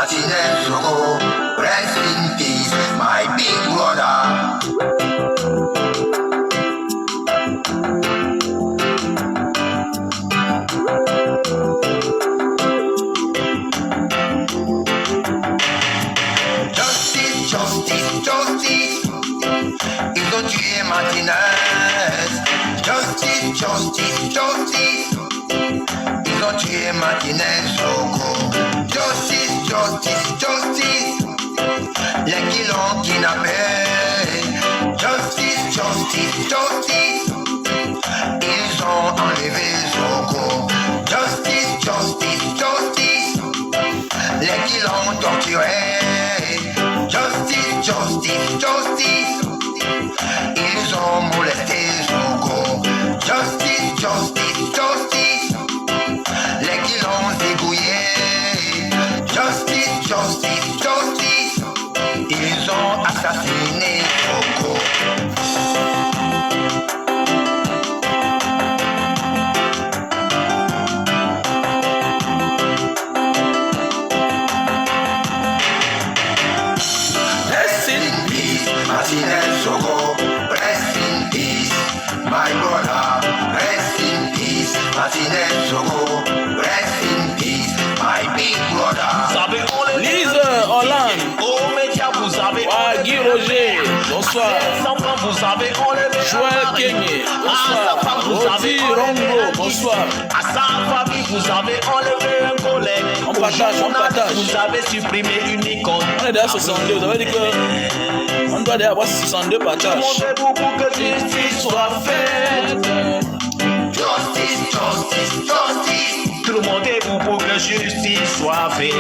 Martinez Soko, rest in peace, my big brother. Justice, justice, justice, ils ont tué Martinez. Justice, justice, justice, ils ont tué Martinez Soko. Justice, justice, justice, les qui l'ont kidnappé. Justice, justice, justice, ils ont enlevé Soko. Justice, justice, justice, les qui l'ont torturé. Justice, justice, justice, ils ont molesté Soko. Justice, justice, justice, les qui l'ont dégouillé. Justice, justice, justice, ils ont assassiné Soko. Rest in peace, Martinez Soko. Rest in peace, my brother. Rest in peace, Martinez Soko. Rest in peace, my big brother. Lise Hollande. Vous avez Guy Roger, bonsoir. vous avez enlevé Joël Kenye, bonsoir. Rodi Rongo, bonsoir. à sa famille, vous avez enlevé un collègue. On partage, on partage. Vous avez supprimé une icône. On est déjà 62, vous avez dit que on doit déjà avoir 62 partages. Demandez-vous pour que justice soit faite. Justice, justice, justice, Tout le monde est pour que justice soit faite.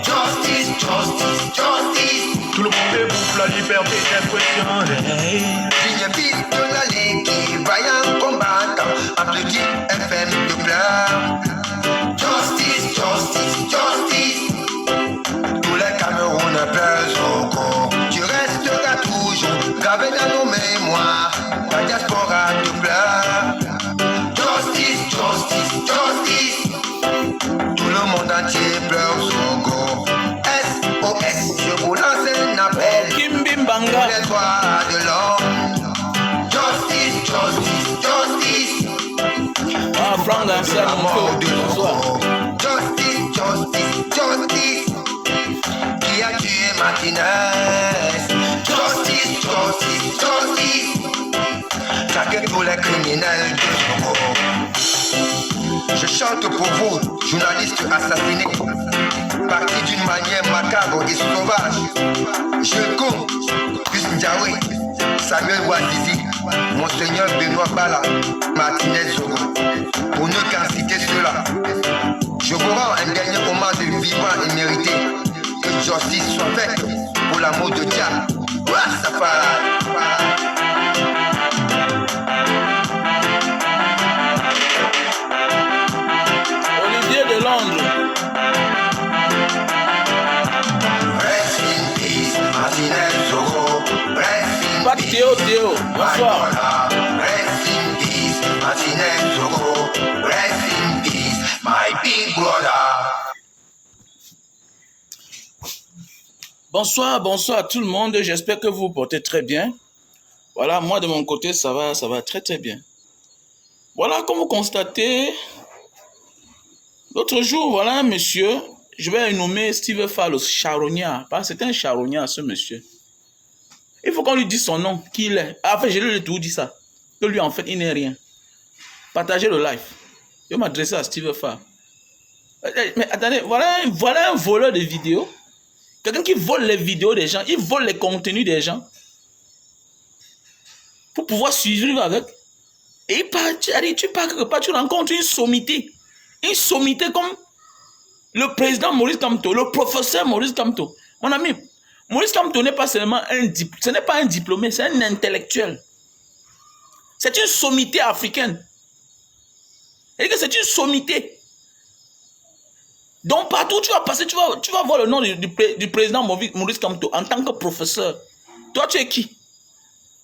justice, justice, justice. Tout le monde est pour la liberté d'expression. Digne fils de la Ligue, vaillant combattant, applaudit FM de pleure. Justice, justice, justice. Tous les Camerounais pleurent Soko. Tu resteras toujours gravé dans nos mémoires. La diaspora te pleure. Justice, justice, justice. Tout le monde entier pleure Soko. SOS, je vous lance un appel. Kimbi Pour Mbanga, les droits de l'homme. Justice, justice, justice. Franck Ancel, La mort de bonsoir. Soko. Justice, justice, justice. Qui a tué Martinez? Justice, justice, justice. Traquez tous les criminels de Soko. Je chante pour vous, journalistes assassinés, partis d'une manière macabre et sauvage. Je compte Gus Ndiaye, Samuel Ouazizi, Monseigneur Benoît Bala, Martinez Soko. Pour ne qu'en citer cela, je vous rends un dernier hommage vivant et mérité. Que justice soit faite pour l'amour de Dieu. Rastafari. Olivier de Londres, Rest in peace, Martinez Soko. Rest in Pat peace. Théo Théo, bonsoir. Rest in peace, Martinez Soko. Rest in peace, my big brother. Bonsoir, bonsoir à tout le monde. J'espère que vous vous portez très bien. Voilà, moi de mon côté, ça va très très bien. Voilà, comme vous constatez, l'autre jour, voilà un monsieur, je vais le nommer Steve Fallos, charognard. Parce que c'est un charognard, ce monsieur. Il faut qu'on lui dise son nom, qui il est. En fait, je lui ai tout dit ça. Que lui, en fait, il n'est rien. Partagez le live. Je vais m'adresser à Steve Fall. Mais attendez, voilà un voleur de vidéos. Quelqu'un qui vole les vidéos des gens, il vole les contenus des gens pour pouvoir suivre avec. Et tu pars quelque part, tu rencontres une sommité. Une sommité comme le président Maurice Kamto, le professeur Maurice Kamto. Mon ami, Maurice Kamto n'est pas seulement ce n'est pas un diplômé, c'est un intellectuel. C'est une sommité africaine. C'est une sommité. Donc partout où tu vas passer, tu vas voir le nom du président Maurice Kamto en tant que professeur. Toi, tu es qui?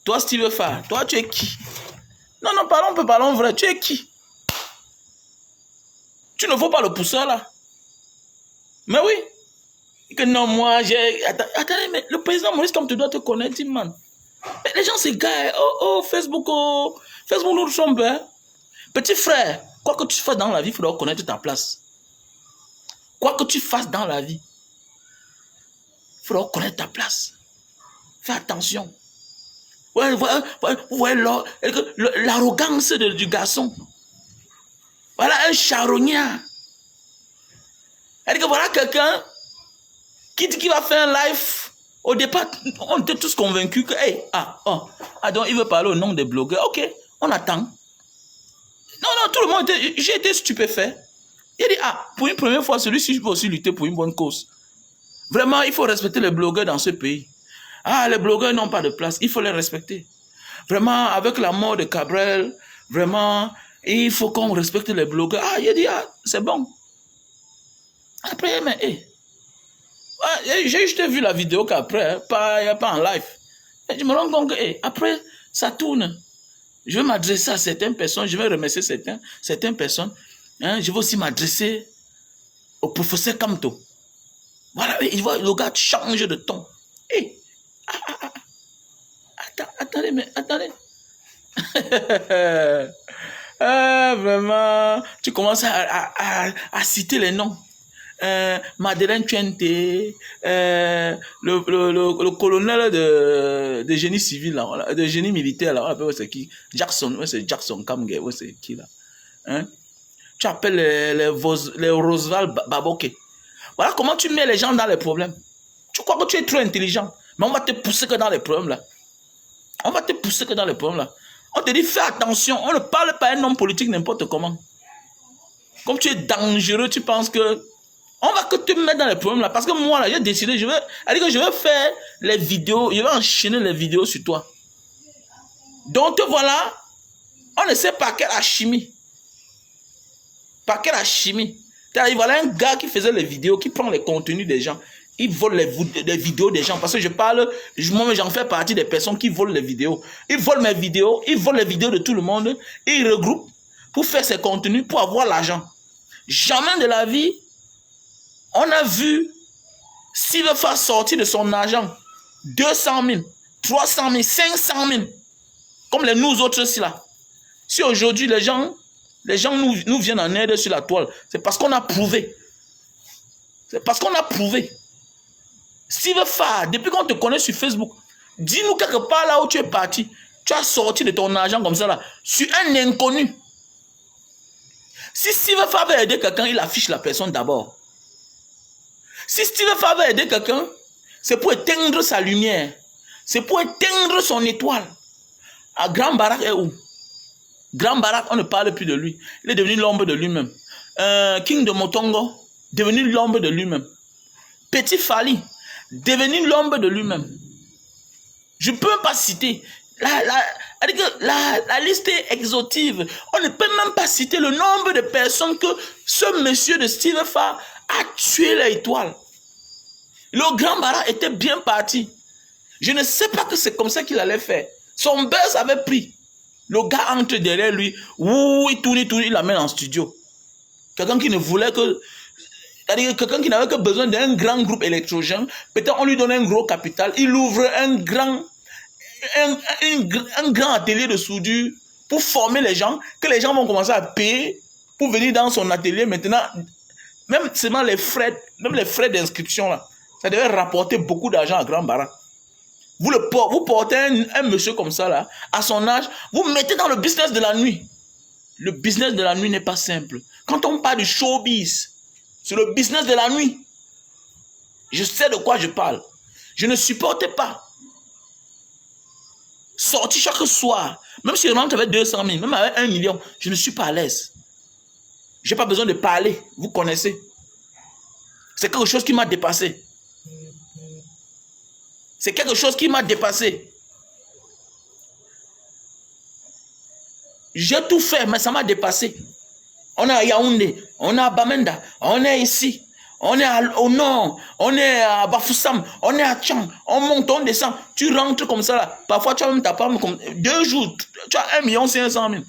Toi, Steve Farr, toi, tu es qui? Non, parlons vrai. Tu es qui? Tu ne vaux pas le pousseur là. Mais oui. Que non, moi, j'ai... Attendez, mais le président Maurice, comme tu dois te connaître, dit, man. Mais les gens s'égarent. Facebook, Facebook, nous sommes bien. Petit frère, quoi que tu fasses dans la vie, il faudra connaître ta place. Quoi que tu fasses dans la vie, il faudra connaître ta place. Fais attention. Ouais, vous voyez l'arrogance du garçon. Voilà un charognard. C'est-à-dire que voilà quelqu'un qui dit qu'il va faire un live. Au départ, on était tous convaincus que, hey, donc il veut parler au nom des blogueurs. Ok, on attend. Non, tout le monde était, j'ai été stupéfait. Il dit, pour une première fois, celui-ci, je peux aussi lutter pour une bonne cause. Vraiment, il faut respecter les blogueurs dans ce pays. Les blogueurs n'ont pas de place, il faut les respecter. Vraiment, avec la mort de Cabrel, vraiment, il faut qu'on respecte les blogueurs. Il dit, c'est bon. Après, mais, j'ai juste vu la vidéo qu'après, pas en live. Et je me rends compte que, après, ça tourne. Je vais m'adresser à certaines personnes, je vais remercier certaines personnes. Hein, je vais aussi m'adresser au professeur Kamto. Voilà, il voit le gars change de ton. Attendez. Vraiment, tu commences à citer les noms. Madeleine Tuente, le colonel de génie civil, là, de génie militaire, là, c'est qui? Jackson, c'est Jackson Kamge, c'est qui là? Hein? Tu appelles les Roosevelt Baboke. Voilà comment tu mets les gens dans les problèmes. Tu crois que tu es trop intelligent, mais on va te pousser que dans les problèmes là. On va te pousser que dans les problèmes là. On te dit fais attention, on ne parle pas à un homme politique n'importe comment. Comme tu es dangereux, tu penses que on va que te mettre dans les problèmes là. Parce que moi là, j'ai décidé, je vais faire les vidéos, je vais enchaîner les vidéos sur toi. Donc voilà, on ne sait pas quelle alchimie. Par quelle alchimie? Voilà un gars qui faisait les vidéos, qui prend les contenus des gens. Il vole les vidéos des gens. Parce que moi j'en fais partie des personnes qui volent les vidéos. Il vole mes vidéos, il vole les vidéos de tout le monde. Et il regroupe pour faire ses contenus, pour avoir l'argent. Jamais de la vie, on a vu s'il veut faire sortir de son argent 200 000, 300 000, 500 000. Comme nous autres ici là. Si aujourd'hui les gens nous viennent en aide sur la toile, c'est parce qu'on a prouvé. C'est parce qu'on a prouvé. S'il veut faire, depuis qu'on te connaît sur Facebook, dis-nous quelque part là où tu es parti, tu as sorti de ton argent comme ça là, sur un inconnu. Si Steve Favre veut aider quelqu'un, il affiche la personne d'abord. Si Steve Favre veut aider quelqu'un, c'est pour éteindre sa lumière. C'est pour éteindre son étoile. Grand Barak est où? Grand Barak, on ne parle plus de lui. Il est devenu l'ombre de lui-même. King de Motongo, devenu l'ombre de lui-même. Petit Fali, devenu l'ombre de lui-même. Je ne peux pas citer. La liste est exhaustive. On ne peut même pas citer le nombre de personnes que ce monsieur de Steve Favre a tué l'étoile. Le Grand Barak était bien parti. Je ne sais pas que c'est comme ça qu'il allait faire. Son buzz avait pris. Le gars entre derrière lui, il tourne, il l'amène en studio. Quelqu'un qui ne voulait que... C'est-à-dire quelqu'un qui n'avait que besoin d'un grand groupe électrogène, peut-être on lui donne un gros capital, il ouvre un grand atelier de soudure pour former les gens, que les gens vont commencer à payer pour venir dans son atelier maintenant. Même seulement les frais d'inscription là, ça devait rapporter beaucoup d'argent à Grand Barak. Vous portez un monsieur comme ça là, à son âge, vous mettez dans le business de la nuit. Le business de la nuit n'est pas simple. Quand on parle du showbiz, c'est le business de la nuit. Je sais de quoi je parle. Je ne supporte pas sortir chaque soir, même si je rentre avec 200 000, même avec 1 million, je ne suis pas à l'aise. Je n'ai pas besoin de parler, vous connaissez. C'est quelque chose qui m'a dépassé. C'est quelque chose qui m'a dépassé. J'ai tout fait, mais ça m'a dépassé. On est à Yaoundé, on est à Bamenda, on est ici, on est au nord, on est à Bafoussam, on est à Tchang, on monte, on descend. Tu rentres comme ça là. Parfois, tu as même ta femme comme 2 jours, tu as 1 500 000.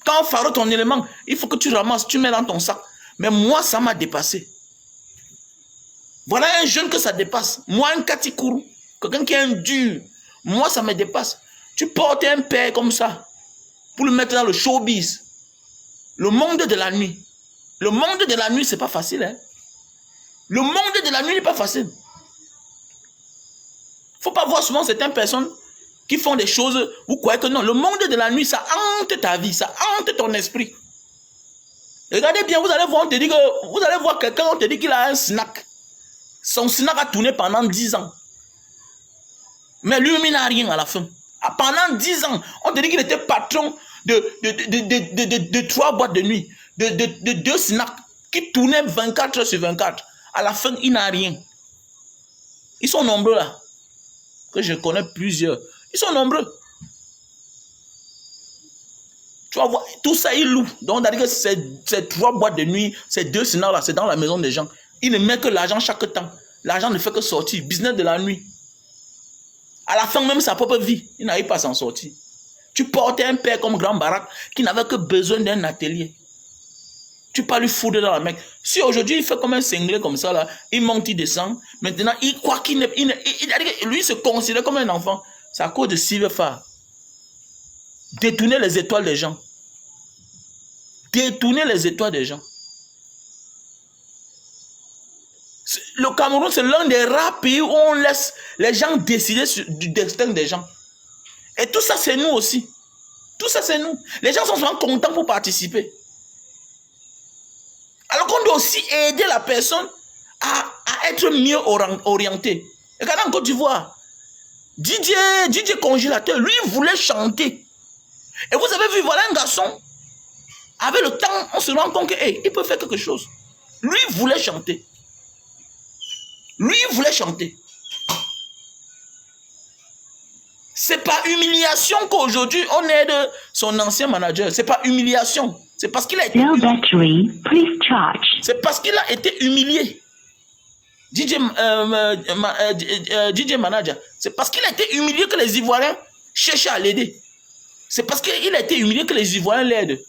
Quand on fera ton élément, il faut que tu ramasses, tu mets dans ton sac. Mais moi, ça m'a dépassé. Voilà un jeune que ça dépasse. Moi, un Katikourou, quelqu'un qui est un dur, moi, ça me dépasse. Tu portes un père comme ça pour le mettre dans le showbiz. Le monde de la nuit. Le monde de la nuit, c'est pas facile. Hein? Le monde de la nuit n'est pas facile. Faut pas voir souvent certaines personnes qui font des choses, vous croyez que non. Le monde de la nuit, ça hante ta vie, ça hante ton esprit. Regardez bien, vous allez voir, on te dit que, vous allez voir quelqu'un, on te dit qu'il a un snack. Son snack a tourné pendant 10 ans. Mais lui, il n'a rien à la fin. Pendant 10 ans, on te dit qu'il était patron de 3 boîtes de nuit, de 2 snacks qui tournaient 24 heures sur 24. À la fin, il n'a rien. Ils sont nombreux là. Que je connais plusieurs. Ils sont nombreux. Tu vas voir, tout ça, il loue. Donc, on a dit que ces 3 boîtes de nuit, ces 2 snacks là, c'est dans la maison des gens. Il ne met que l'argent chaque temps. L'argent ne fait que sortir. Business de la nuit. À la fin, même sa propre vie, il n'arrive pas à s'en sortir. Tu portais un père comme Grand Barak qui n'avait que besoin d'un atelier. Tu peux lui foutre dans la mec. Si aujourd'hui il fait comme un cinglé comme ça, là, il monte, il descend. Maintenant, il croit qu'il n'est. Lui, il se considère comme un enfant. C'est à cause de Silverfar. Détourner les étoiles des gens. Détourner les étoiles des gens. Le Cameroun, c'est l'un des rares pays où on laisse les gens décider du destin des gens. Et tout ça, c'est nous aussi. Tout ça, c'est nous. Les gens sont souvent contents pour participer. Alors qu'on doit aussi aider la personne à être mieux orientée. Regardez en Côte d'Ivoire. Didier Congélateur, lui, il voulait chanter. Et vous avez vu, voilà un garçon. Avec le temps, on se rend compte qu'il peut faire quelque chose. Lui, il voulait chanter. Lui, il voulait chanter. C'est pas humiliation qu'aujourd'hui, on aide son ancien manager. C'est pas humiliation. C'est parce qu'il a été humilié. C'est parce qu'il a été humilié. DJ Manager. C'est parce qu'il a été humilié que les Ivoiriens cherchaient à l'aider. C'est parce qu'il a été humilié que les Ivoiriens l'aident.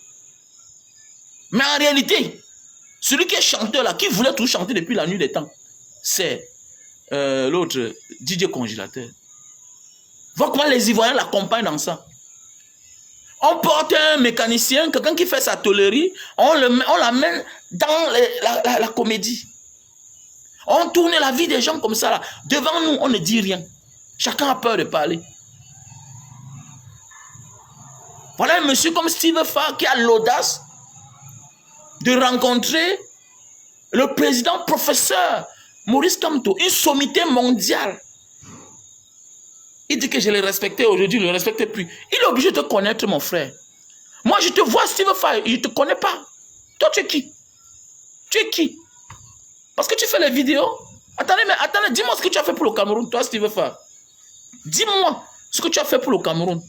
Mais en réalité, celui qui est chanteur là, qui voulait tout chanter depuis la nuit des temps, c'est l'autre, DJ Congélateur. Vois comment les Ivoiriens l'accompagnent dans ça. On porte un mécanicien, quelqu'un qui fait sa tôlerie, on l'amène dans la comédie. On tourne la vie des gens comme ça là. Devant nous, on ne dit rien. Chacun a peur de parler. Voilà un monsieur comme Silverfar qui a l'audace de rencontrer le président professeur Maurice Kamto, une sommité mondiale. Il dit que je l'ai respecté aujourd'hui, il ne le respecte plus. Il est obligé de te connaître, mon frère. Moi, je te vois, Silverfar, je ne te connais pas. Toi, tu es qui? Tu es qui? Parce que tu fais les vidéos. Attendez, dis-moi ce que tu as fait pour le Cameroun, toi, Silverfar. Dis-moi ce que tu as fait pour le Cameroun.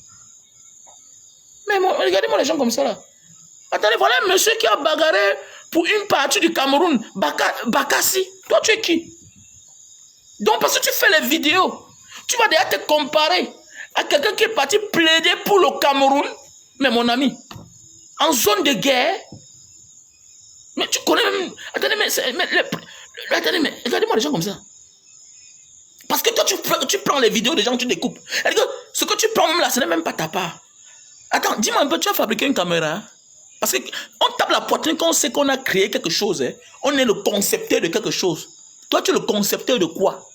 Mais regardez-moi les gens comme ça, là. Attendez, voilà un monsieur qui a bagarré pour une partie du Cameroun, Bakassi. Toi, tu es qui? Donc, parce que tu fais les vidéos, tu vas déjà te comparer à quelqu'un qui est parti plaider pour le Cameroun. Mais mon ami, en zone de guerre, mais tu connais même... Attendez, mais regardez-moi les gens comme ça. Parce que toi, tu prends les vidéos des gens, tu découpes. Ce que tu prends même là, ce n'est même pas ta part. Attends, dis-moi un peu, tu as fabriqué une caméra? Parce qu'on tape la poitrine quand on sait qu'on a créé quelque chose. Hein. On est le concepteur de quelque chose. Toi, tu es le concepteur de quoi?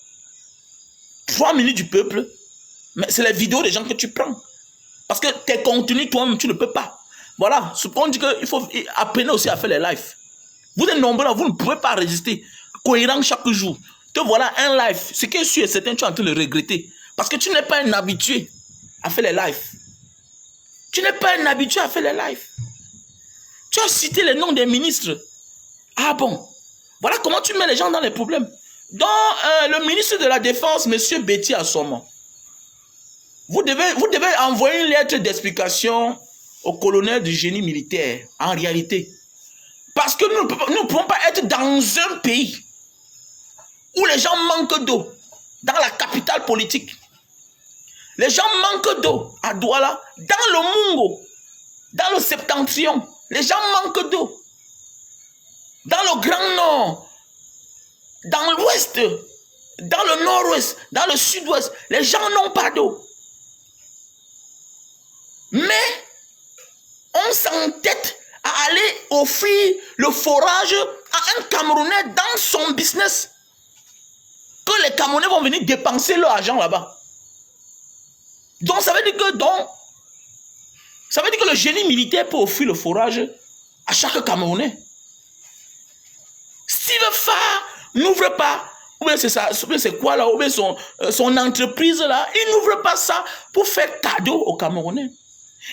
3 minutes du peuple. Mais c'est les vidéos des gens que tu prends. Parce que tes contenus, toi-même, tu ne peux pas. Voilà. On dit qu'il faut apprendre aussi à faire les lives. Vous êtes nombreux là, vous ne pouvez pas résister. Cohérent chaque jour. Te voilà un live. Ce qui est sûr et certain, tu es en train de le regretter. Parce que tu n'es pas un habitué à faire les lives. Tu n'es pas un habitué à faire les lives. Tu as cité les noms des ministres. Ah bon? Voilà comment tu mets les gens dans les problèmes. Donc, le ministre de la Défense, M. Betty Assoma, vous devez envoyer une lettre d'explication au colonel du génie militaire, en réalité. Parce que nous ne pouvons pas être dans un pays où les gens manquent d'eau, dans la capitale politique. Les gens manquent d'eau à Douala, dans le Mungo, dans le Septentrion. Les gens manquent d'eau. Dans le Grand Nord, dans l'ouest, dans le nord-ouest, dans le sud-ouest, les gens n'ont pas d'eau. Mais on s'entête à aller offrir le forage à un Camerounais dans son business. Que les Camerounais vont venir dépenser leur argent là-bas. Donc ça veut dire que le génie militaire peut offrir le forage à chaque Camerounais. Steve Farr n'ouvre pas, ou bien c'est ça, c'est quoi là, ou bien son entreprise là, il n'ouvre pas ça pour faire cadeau aux Camerounais.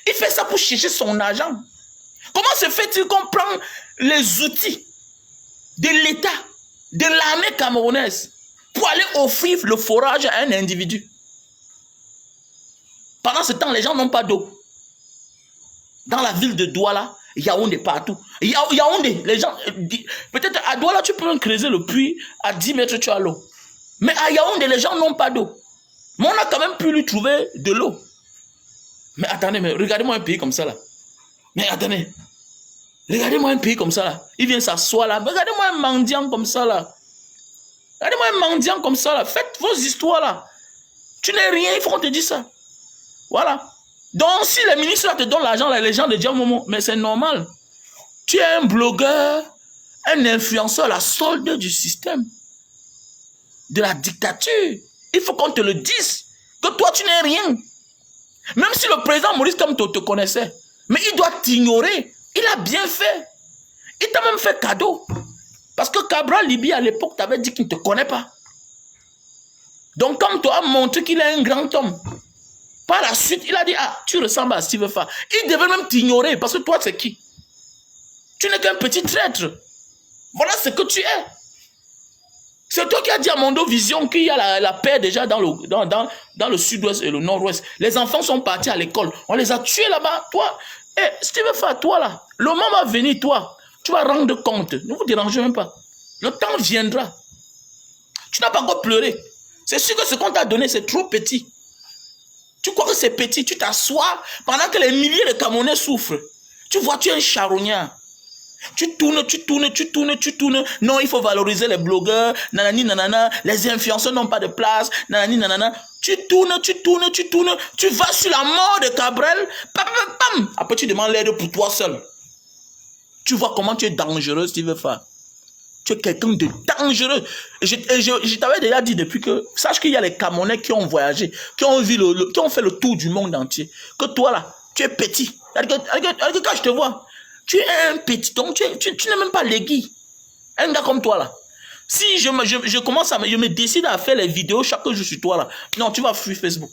Il fait ça pour chercher son argent. Comment se fait-il qu'on prend les outils de l'État, de l'armée camerounaise, pour aller offrir le forage à un individu? Pendant ce temps, les gens n'ont pas d'eau. Dans la ville de Douala, Yaoundé partout. Yaoundé, les gens, peut-être à Douala, tu peux creuser le puits, à 10 mètres, tu as l'eau. Mais à Yaoundé, les gens n'ont pas d'eau. Mais on a quand même pu lui trouver de l'eau. Mais attendez, mais regardez-moi un pays comme ça là. Mais attendez, regardez-moi un pays comme ça là. Il vient s'asseoir là. Regardez-moi un mendiant comme ça là. Regardez-moi un mendiant comme ça là. Faites vos histoires là. Tu n'es rien, il faut qu'on te dise ça. Voilà. Donc, si les ministres là te donnent l'argent, les gens te disent Momo, mais c'est normal. Tu es un blogueur, un influenceur, la solde du système, de la dictature. Il faut qu'on te le dise, que toi, tu n'es rien. Même si le président Maurice Kamto te connaissait, mais il doit t'ignorer. Il a bien fait. Il t'a même fait cadeau. Parce que Cabral Libi, à l'époque, t'avait dit qu'il ne te connaît pas. Donc, comme toi, a montré qu'il est un grand homme. Par la suite, il a dit, ah, tu ressembles à Steve Farr. Il devait même t'ignorer, parce que toi, c'est qui? Tu n'es qu'un petit traître. Voilà ce que tu es. C'est toi qui as dit à Mondo Vision qu'il y a la paix déjà dans le sud-ouest et le nord-ouest. Les enfants sont partis à l'école. On les a tués là-bas. Toi, Steve Farr, toi là, le moment va venir, toi. Tu vas rendre compte. Ne vous dérangez même pas. Le temps viendra. Tu n'as pas encore pleuré. C'est sûr que ce qu'on t'a donné, c'est trop petit. Tu crois que c'est petit, tu t'assois pendant que les milliers de Camerounais souffrent. Tu vois, tu es un charognard. Tu tournes. Non, il faut valoriser les blogueurs. Nanani, nanana. Les influenceurs n'ont pas de place. Nanani, nanana. Tu tournes. Tu vas sur la mort de Cabrel. Pam, pam, pam. Après, tu demandes l'aide pour toi seul. Tu vois comment tu es dangereux, Steve Farr. Tu es quelqu'un de dangereux. Je t'avais déjà dit depuis que... Sache qu'il y a les Camerounais qui ont voyagé, qui ont fait le tour du monde entier. Que toi là, tu es petit. Regarde quand je te vois. Tu es un petit. Donc tu n'es même pas l'aiguille. Un gars comme toi là. Si je me décide à faire les vidéos chaque jour sur toi là. Non, tu vas fuir Facebook.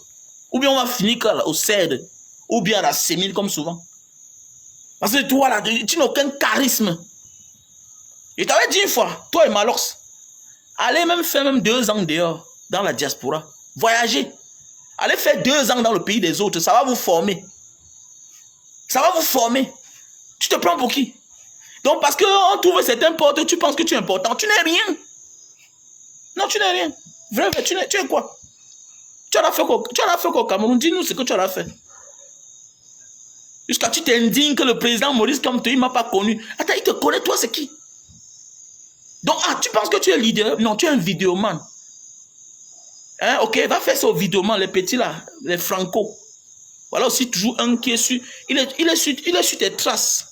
Ou bien on va finir au CED. Ou bien à la Sémile comme souvent. Parce que toi là, tu n'as aucun charisme. Je t'avais dit une fois, toi et Malox, allez même faire 2 ans dehors, dans la diaspora. Voyager. Allez faire 2 ans dans le pays des autres, ça va vous former. Ça va vous former. Tu te prends pour qui? Donc parce qu'on trouve certains portes, tu penses que tu es important. Tu n'es rien. Non, tu n'es rien. Vrai, tu es quoi? Tu as fait quoi au Cameroun? Dis-nous ce que tu as fait. Jusqu'à tu t'indignes que le président Maurice Kamto, il ne m'a pas connu. Attends, il te connaît, toi, c'est qui? Donc, tu penses que tu es leader? Non, tu es un vidéoman. Hein, ok, va faire ça au vidéoman, les petits là, les Franco. Voilà aussi toujours un qui est sur... Il est sur tes traces.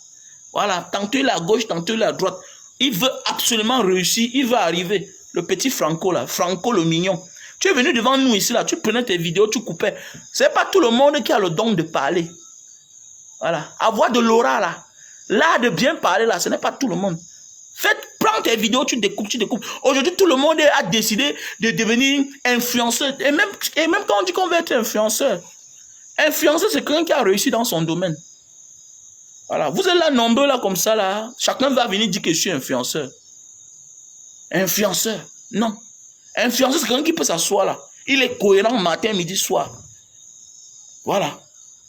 Voilà, tantôt il est à gauche, tantôt il est à droite. Il veut absolument réussir, il veut arriver. Le petit Franco là, Franco le mignon. Tu es venu devant nous ici là, tu prenais tes vidéos, tu coupais. C'est pas tout le monde qui a le don de parler. Voilà, avoir de l'aura là. Là, de bien parler là, ce n'est pas tout le monde. Prends tes vidéos, tu découpes. Aujourd'hui, tout le monde a décidé de devenir influenceur. Et même quand on dit qu'on veut être influenceur, c'est quelqu'un qui a réussi dans son domaine. Voilà, vous êtes là nombreux là comme ça là. Chacun va venir dire que je suis influenceur. Influenceur, non. Influenceur, c'est quelqu'un qui peut s'asseoir là. Il est cohérent matin, midi, soir. Voilà.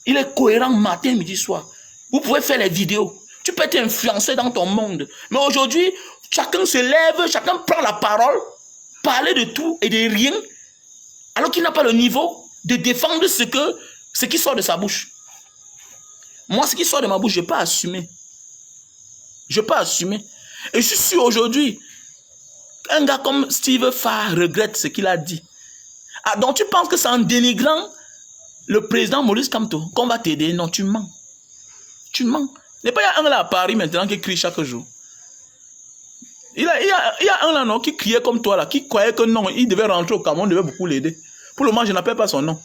Il est cohérent matin, midi, soir. Vous pouvez faire les vidéos. Tu peux être influencé dans ton monde. Mais aujourd'hui, chacun se lève, chacun prend la parole, parler de tout et de rien, alors qu'il n'a pas le niveau de défendre ce qui sort de sa bouche. Moi, ce qui sort de ma bouche, je ne peux pas assumer. Je ne peux pas assumer. Et je suis sûr aujourd'hui, Un gars comme Steve Farr regrette ce qu'il a dit. Ah, donc tu penses que c'est en dénigrant le président Maurice Kamto qu'on va t'aider? Non, tu mens. Tu mens. Il n'y a pas un là à Paris maintenant qui crie chaque jour. Il y a un là non, qui criait comme toi là, qui croyait que non, il devait rentrer au Cameroun, on devait beaucoup l'aider. Pour le moment, je n'appelle pas son nom.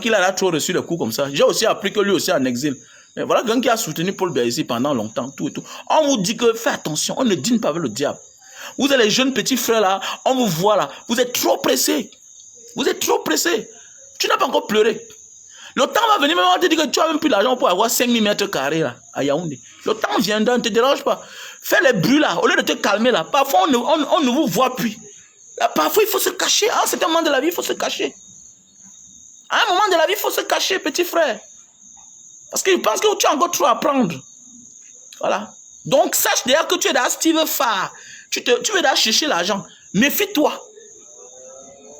Qu'il a trop reçu des coups comme ça. J'ai aussi appris que lui aussi en exil. Mais voilà quelqu'un qui a soutenu Paul Biya ici pendant longtemps, tout et tout. On vous dit que fais attention, on ne dîne pas avec le diable. Vous êtes les jeunes petits frères là, on vous voit là, vous êtes trop pressés. Vous êtes trop pressés. Tu n'as pas encore pleuré. Le temps va venir, même on te dit que tu n'as même plus l'argent pour avoir 5000 mètres carrés là, à Yaoundé. Le temps viendra, ne te dérange pas. Fais les bruits là, au lieu de te calmer là. Parfois, on ne vous voit plus. Là, parfois, il faut se cacher. À un certain moment de la vie, il faut se cacher. À un moment de la vie, il faut se cacher, petit frère. Parce qu'il pense que tu as encore trop à apprendre. Voilà. Donc, sache d'ailleurs que tu es dans Steve Farr. Tu veux d'ailleurs chercher l'argent. Méfie-toi.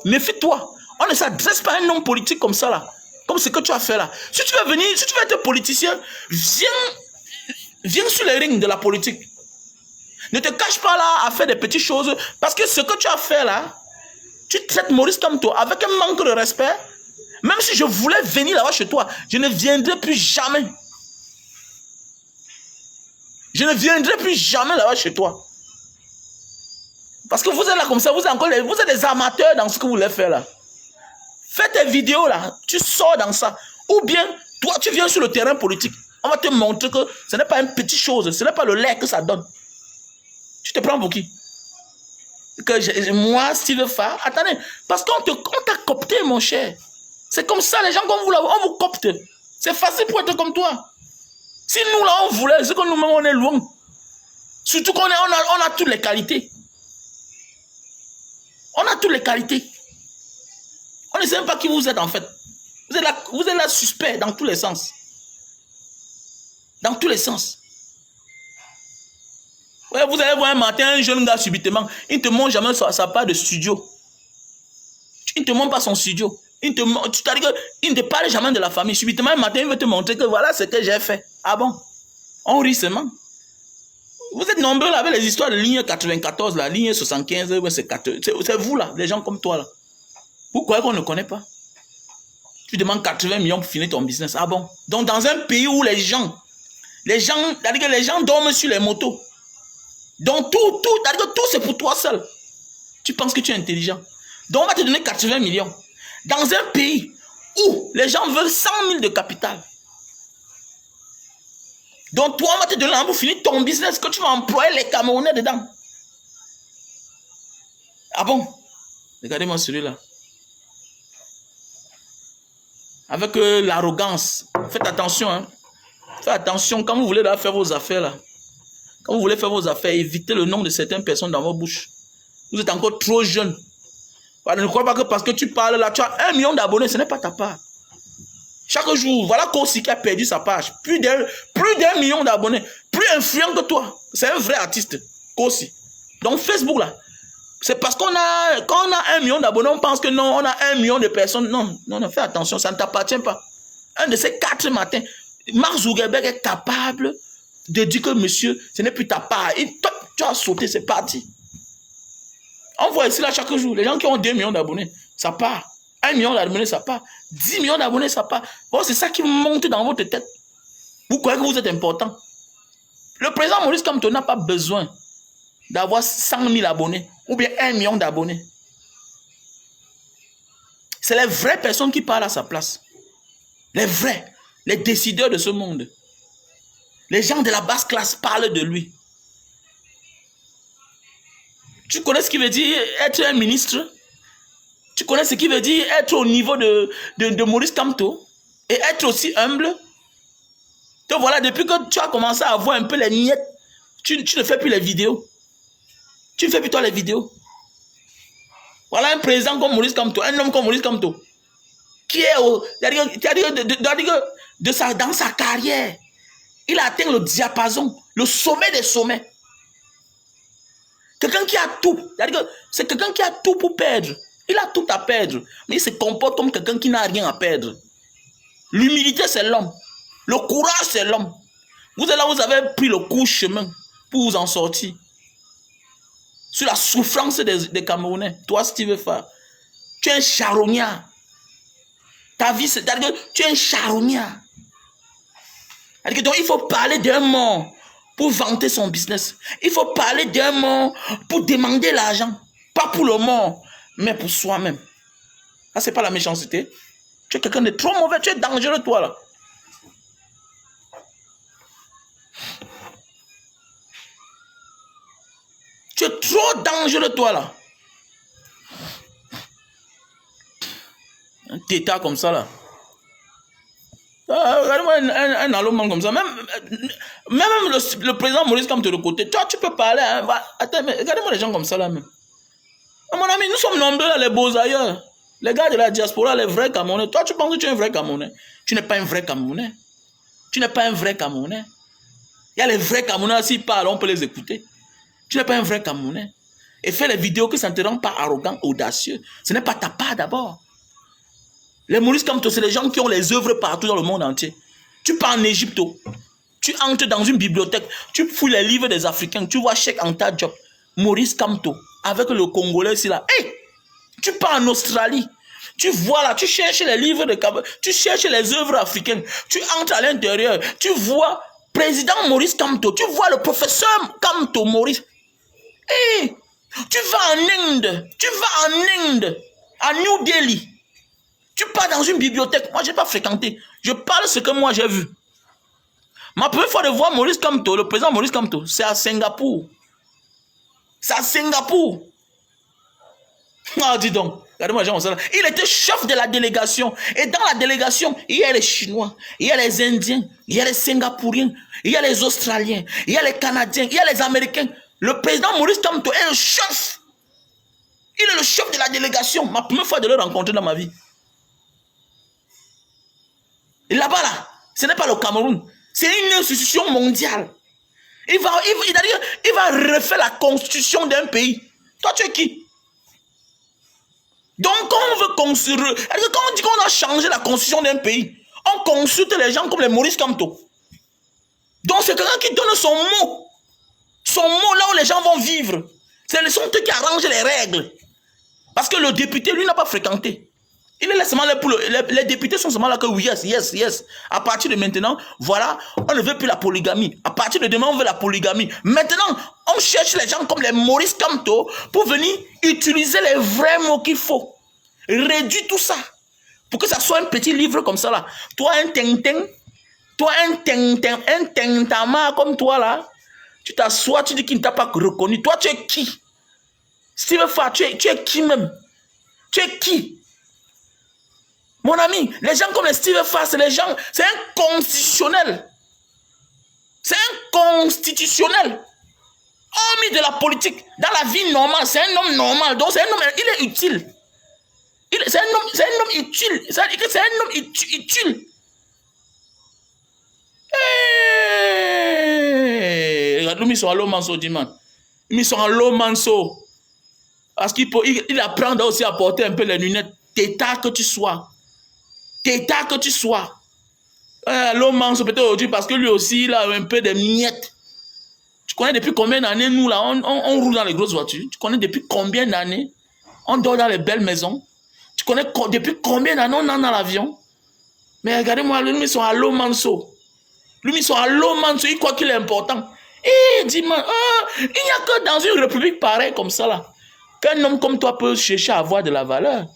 Méfie-toi. On ne s'adresse pas à un homme politique comme ça là. Comme ce que tu as fait là. Si tu veux venir, si tu veux être politicien, viens sur les rings de la politique. Ne te cache pas là à faire des petites choses. Parce que ce que tu as fait là, tu traites Maurice Kamto avec un manque de respect. Même si je voulais venir là-bas chez toi, je ne viendrai plus jamais. Je ne viendrai plus jamais là-bas chez toi. Parce que vous êtes là comme ça, vous êtes des amateurs dans ce que vous voulez faire là. Fais tes vidéos là, tu sors dans ça. Ou bien, toi, tu viens sur le terrain politique. On va te montrer que ce n'est pas une petite chose, ce n'est pas le lait que ça donne. Tu te prends pour qui? Moi, Steve Farr, attendez, parce qu'on t'a coopté, mon cher. C'est comme ça, les gens comme vous là, on vous copte. C'est facile pour être comme toi. Si nous là, on voulait, c'est que nous-mêmes, on est loin. Surtout qu'on a toutes les qualités. On a toutes les qualités. On ne sait même pas qui vous êtes en fait. Vous êtes là suspect dans tous les sens. Dans tous les sens. Ouais, vous allez voir un matin un jeune gars subitement, il ne te montre jamais sa part de studio. Il ne te montre pas son studio. Il ne te parle jamais de la famille. Subitement un matin, il veut te montrer que voilà ce que j'ai fait. Ah bon? On rit seulement. Vous êtes nombreux là avec les histoires de ligne 94, la ligne 75, c'est vous là, les gens comme toi là. Vous croyez qu'on ne connaît pas? Tu demandes 80 millions pour finir ton business. Ah bon? Donc dans un pays où les gens dorment sur les motos. Donc tout c'est pour toi seul. Tu penses que tu es intelligent. Donc on va te donner 80 millions. Dans un pays où les gens veulent 100 000 de capital. Donc toi on va te donner l'argent pour finir ton business que tu vas employer les Camerounais dedans. Ah bon? Regardez-moi celui-là. Avec l'arrogance. Faites attention. Hein. Faites attention quand vous voulez là, faire vos affaires là. Quand vous voulez faire vos affaires, évitez le nom de certaines personnes dans vos bouches. Vous êtes encore trop jeune. Voilà, ne crois pas que parce que tu parles là, tu as 1 million d'abonnés, ce n'est pas ta part. Chaque jour, voilà Kossi qui a perdu sa page. Plus d'un million d'abonnés. Plus influent que toi. C'est un vrai artiste. Kossi. Donc Facebook là, c'est parce quand on a 1 million d'abonnés, on pense que non, on a 1 million de personnes. Non, fais attention, ça ne t'appartient pas. Un de ces 4 matins, Mark Zuckerberg est capable de dire que monsieur, ce n'est plus ta part. Tu as sauté, c'est parti. On voit ici là chaque jour, les gens qui ont 2 millions d'abonnés, ça part. 1 million d'abonnés, ça part. 10 millions d'abonnés, ça part. Bon, c'est ça qui monte dans votre tête. Vous croyez que vous êtes important. Le président Maurice Kamto n'a pas besoin d'avoir 100 000 abonnés ou bien 1 million d'abonnés. C'est les vraies personnes qui parlent à sa place. Les vrais, les décideurs de ce monde. Les gens de la basse classe parlent de lui. Tu connais ce qui veut dire être un ministre? Tu connais ce qui veut dire être au niveau de Maurice Kamto? Et être aussi humble? Donc voilà, depuis que tu as commencé à voir un peu les miettes, tu ne fais plus les vidéos. Tu ne fais plus toi les vidéos. Voilà un président comme Maurice Kamto, un homme comme Maurice Kamto, qui est dans sa carrière, il a atteint le diapason, le sommet des sommets. Quelqu'un qui a tout, c'est quelqu'un qui a tout pour perdre. Il a tout à perdre, mais il se comporte comme quelqu'un qui n'a rien à perdre. L'humilité, c'est l'homme. Le courage, c'est l'homme. Vous avez pris le court chemin pour vous en sortir. sur la souffrance des Camerounais. Toi, Steve Fa, tu es un charognard. Ta vie, c'est-à-dire que tu es un charognard. Donc, il faut parler d'un mort pour vanter son business. Il faut parler d'un mort pour demander l'argent. Pas pour le mort, mais pour soi-même. Ça, c'est pas la méchanceté. Tu es quelqu'un de trop mauvais. Tu es dangereux, toi, là. Tu es trop dangereux, toi, là. Un tétard comme ça, là. Regarde-moi un allemand comme ça. Même le président Maurice Kamto de côté. Toi, tu peux parler. Hein. Attends, mais regardez-moi les gens comme ça, là, même. Mon ami, nous sommes nombreux, là, les beaux ailleurs. Les gars de la diaspora, les vrais Camerounais. Toi, tu penses que tu es un vrai Camerounais. Tu n'es pas un vrai Camerounais. Tu n'es pas un vrai Camerounais. Il y a les vrais Camerounais, s'ils parlent, on peut les écouter. Tu n'es pas un vrai Camerounais. Et fais les vidéos que ça ne te rend pas arrogant, audacieux. Ce n'est pas ta part d'abord. Les Maurice Kamto, c'est les gens qui ont les œuvres partout dans le monde entier. Tu pars en Égypte, tu entres dans une bibliothèque, tu fouilles les livres des Africains, tu vois Cheikh Anta Diop, Maurice Kamto, avec le Congolais ici là. Hey, tu pars en Australie, tu vois là, tu cherches les livres de Cameroun, tu cherches les œuvres africaines, tu entres à l'intérieur, tu vois président Maurice Kamto, tu vois le professeur Kamto Maurice. Hey, tu vas en Inde, à New Delhi. Tu pars dans une bibliothèque. Moi, je n'ai pas fréquenté. Je parle ce que moi, j'ai vu. Ma première fois de voir Maurice Kamto, le président Maurice Kamto, c'est à Singapour. C'est à Singapour. Ah, dis donc. Regardez-moi, il était chef de la délégation. Et dans la délégation, il y a les Chinois, il y a les Indiens, il y a les Singapouriens, il y a les Australiens, il y a les Canadiens, il y a les Américains. Le président Maurice Kamto est le chef. Il est le chef de la délégation. Ma première fois de le rencontrer dans ma vie. Et là-bas, là, ce n'est pas le Cameroun. C'est une institution mondiale. Il va refaire la constitution d'un pays. Toi, tu es qui? Donc, quand on veut construire, quand on dit qu'on a changé la constitution d'un pays, on consulte les gens comme les Maurice Kamto. Donc, c'est quelqu'un qui donne son mot. Son mot là où les gens vont vivre. C'est sont eux qui arrangent les règles. Parce que le député, lui, n'a pas fréquenté. Il est là seulement là pour les députés sont seulement là que oui, yes. À partir de maintenant, voilà, on ne veut plus la polygamie. À partir de demain, on veut la polygamie. Maintenant, on cherche les gens comme les Maurice Kamto pour venir utiliser les vrais mots qu'il faut. Réduis tout ça. Pour que ça soit un petit livre comme ça là. Toi, un tintama comme toi là. Tu t'assois, tu dis qu'il ne t'a pas reconnu. Toi, tu es qui? Steve Fa, tu es qui même? Tu es qui? Mon ami, les gens comme les Steve Fa, c'est les gens, c'est un constitutionnel. C'est un constitutionnel. Hormis de la politique, dans la vie normale, c'est un homme normal. Donc c'est un homme, il est utile. C'est un homme utile. C'est-à-dire que c'est un homme utile. Regarde, ils sont à l'eau manso dimanche. Ils sont à l'eau manso. Parce qu'il apprend aussi à porter un peu les lunettes. Tétard que tu sois. Tétard que tu sois. L'homme mange peut-être aujourd'hui parce que lui aussi, il a un peu de miettes. Tu connais depuis combien d'années, nous, là, on roule dans les grosses voitures. Tu connais depuis combien d'années on dort dans les belles maisons. Tu connais depuis combien d'années on est dans l'avion. Mais regardez-moi, lui, ils sont à l'eau manso. Lui, ils sont à l'eau manso. Il croit qu'il est important. Et dis-moi, il n'y a que dans une république pareille comme ça, là, qu'un homme comme toi peut chercher à avoir de la valeur.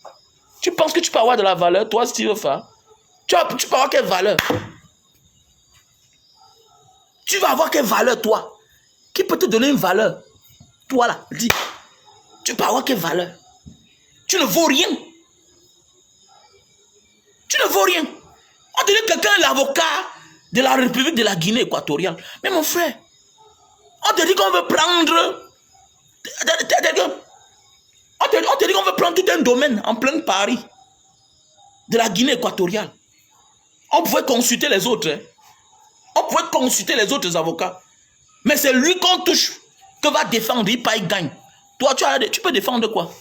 Tu penses que tu peux avoir de la valeur, toi, Steve Fa? Tu peux avoir quelle valeur? Tu vas avoir quelle valeur, toi? Qui peut te donner une valeur? Toi, là, dis. Tu peux avoir quelle valeur? Tu ne vaux rien. Tu ne vaux rien. On dirait que quelqu'un est l'avocat de la République de la Guinée équatoriale. Mais mon frère, on te dit qu'on veut prendre... On te dit qu'on veut prendre tout un domaine en plein Paris de la Guinée équatoriale. On pouvait consulter les autres. Hein. On pouvait consulter les autres avocats. Mais c'est lui qu'on touche, que va défendre, il gagne. Toi, tu peux défendre quoi?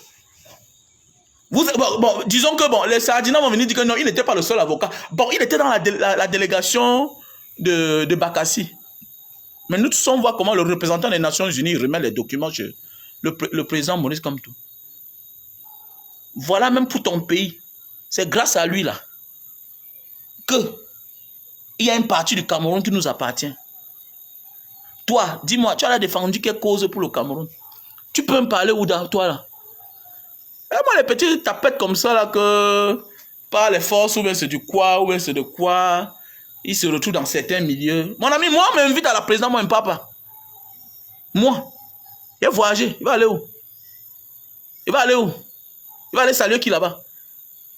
Disons que les Sardinans vont venir dire que non, il n'était pas le seul avocat. Bon, il était dans la délégation de Bakassi. Mais nous tous on voit comment le représentant des Nations Unies remet les documents chez le président Maurice Kamto. Voilà, même pour ton pays, c'est grâce à lui là que il y a une partie du Cameroun qui nous appartient. Toi, dis-moi, tu as défendu quelle cause pour le Cameroun? Tu peux me parler où toi là? Et moi, les petites tapettes comme ça là, que par les forces, ou bien c'est du quoi, ou bien c'est de quoi, ils se retrouvent dans certains milieux. Mon ami, moi, m'invite à la présidence, moi, un papa. Moi, il va voyager, il va aller où? Il va aller où? Il va aller saluer qui là-bas?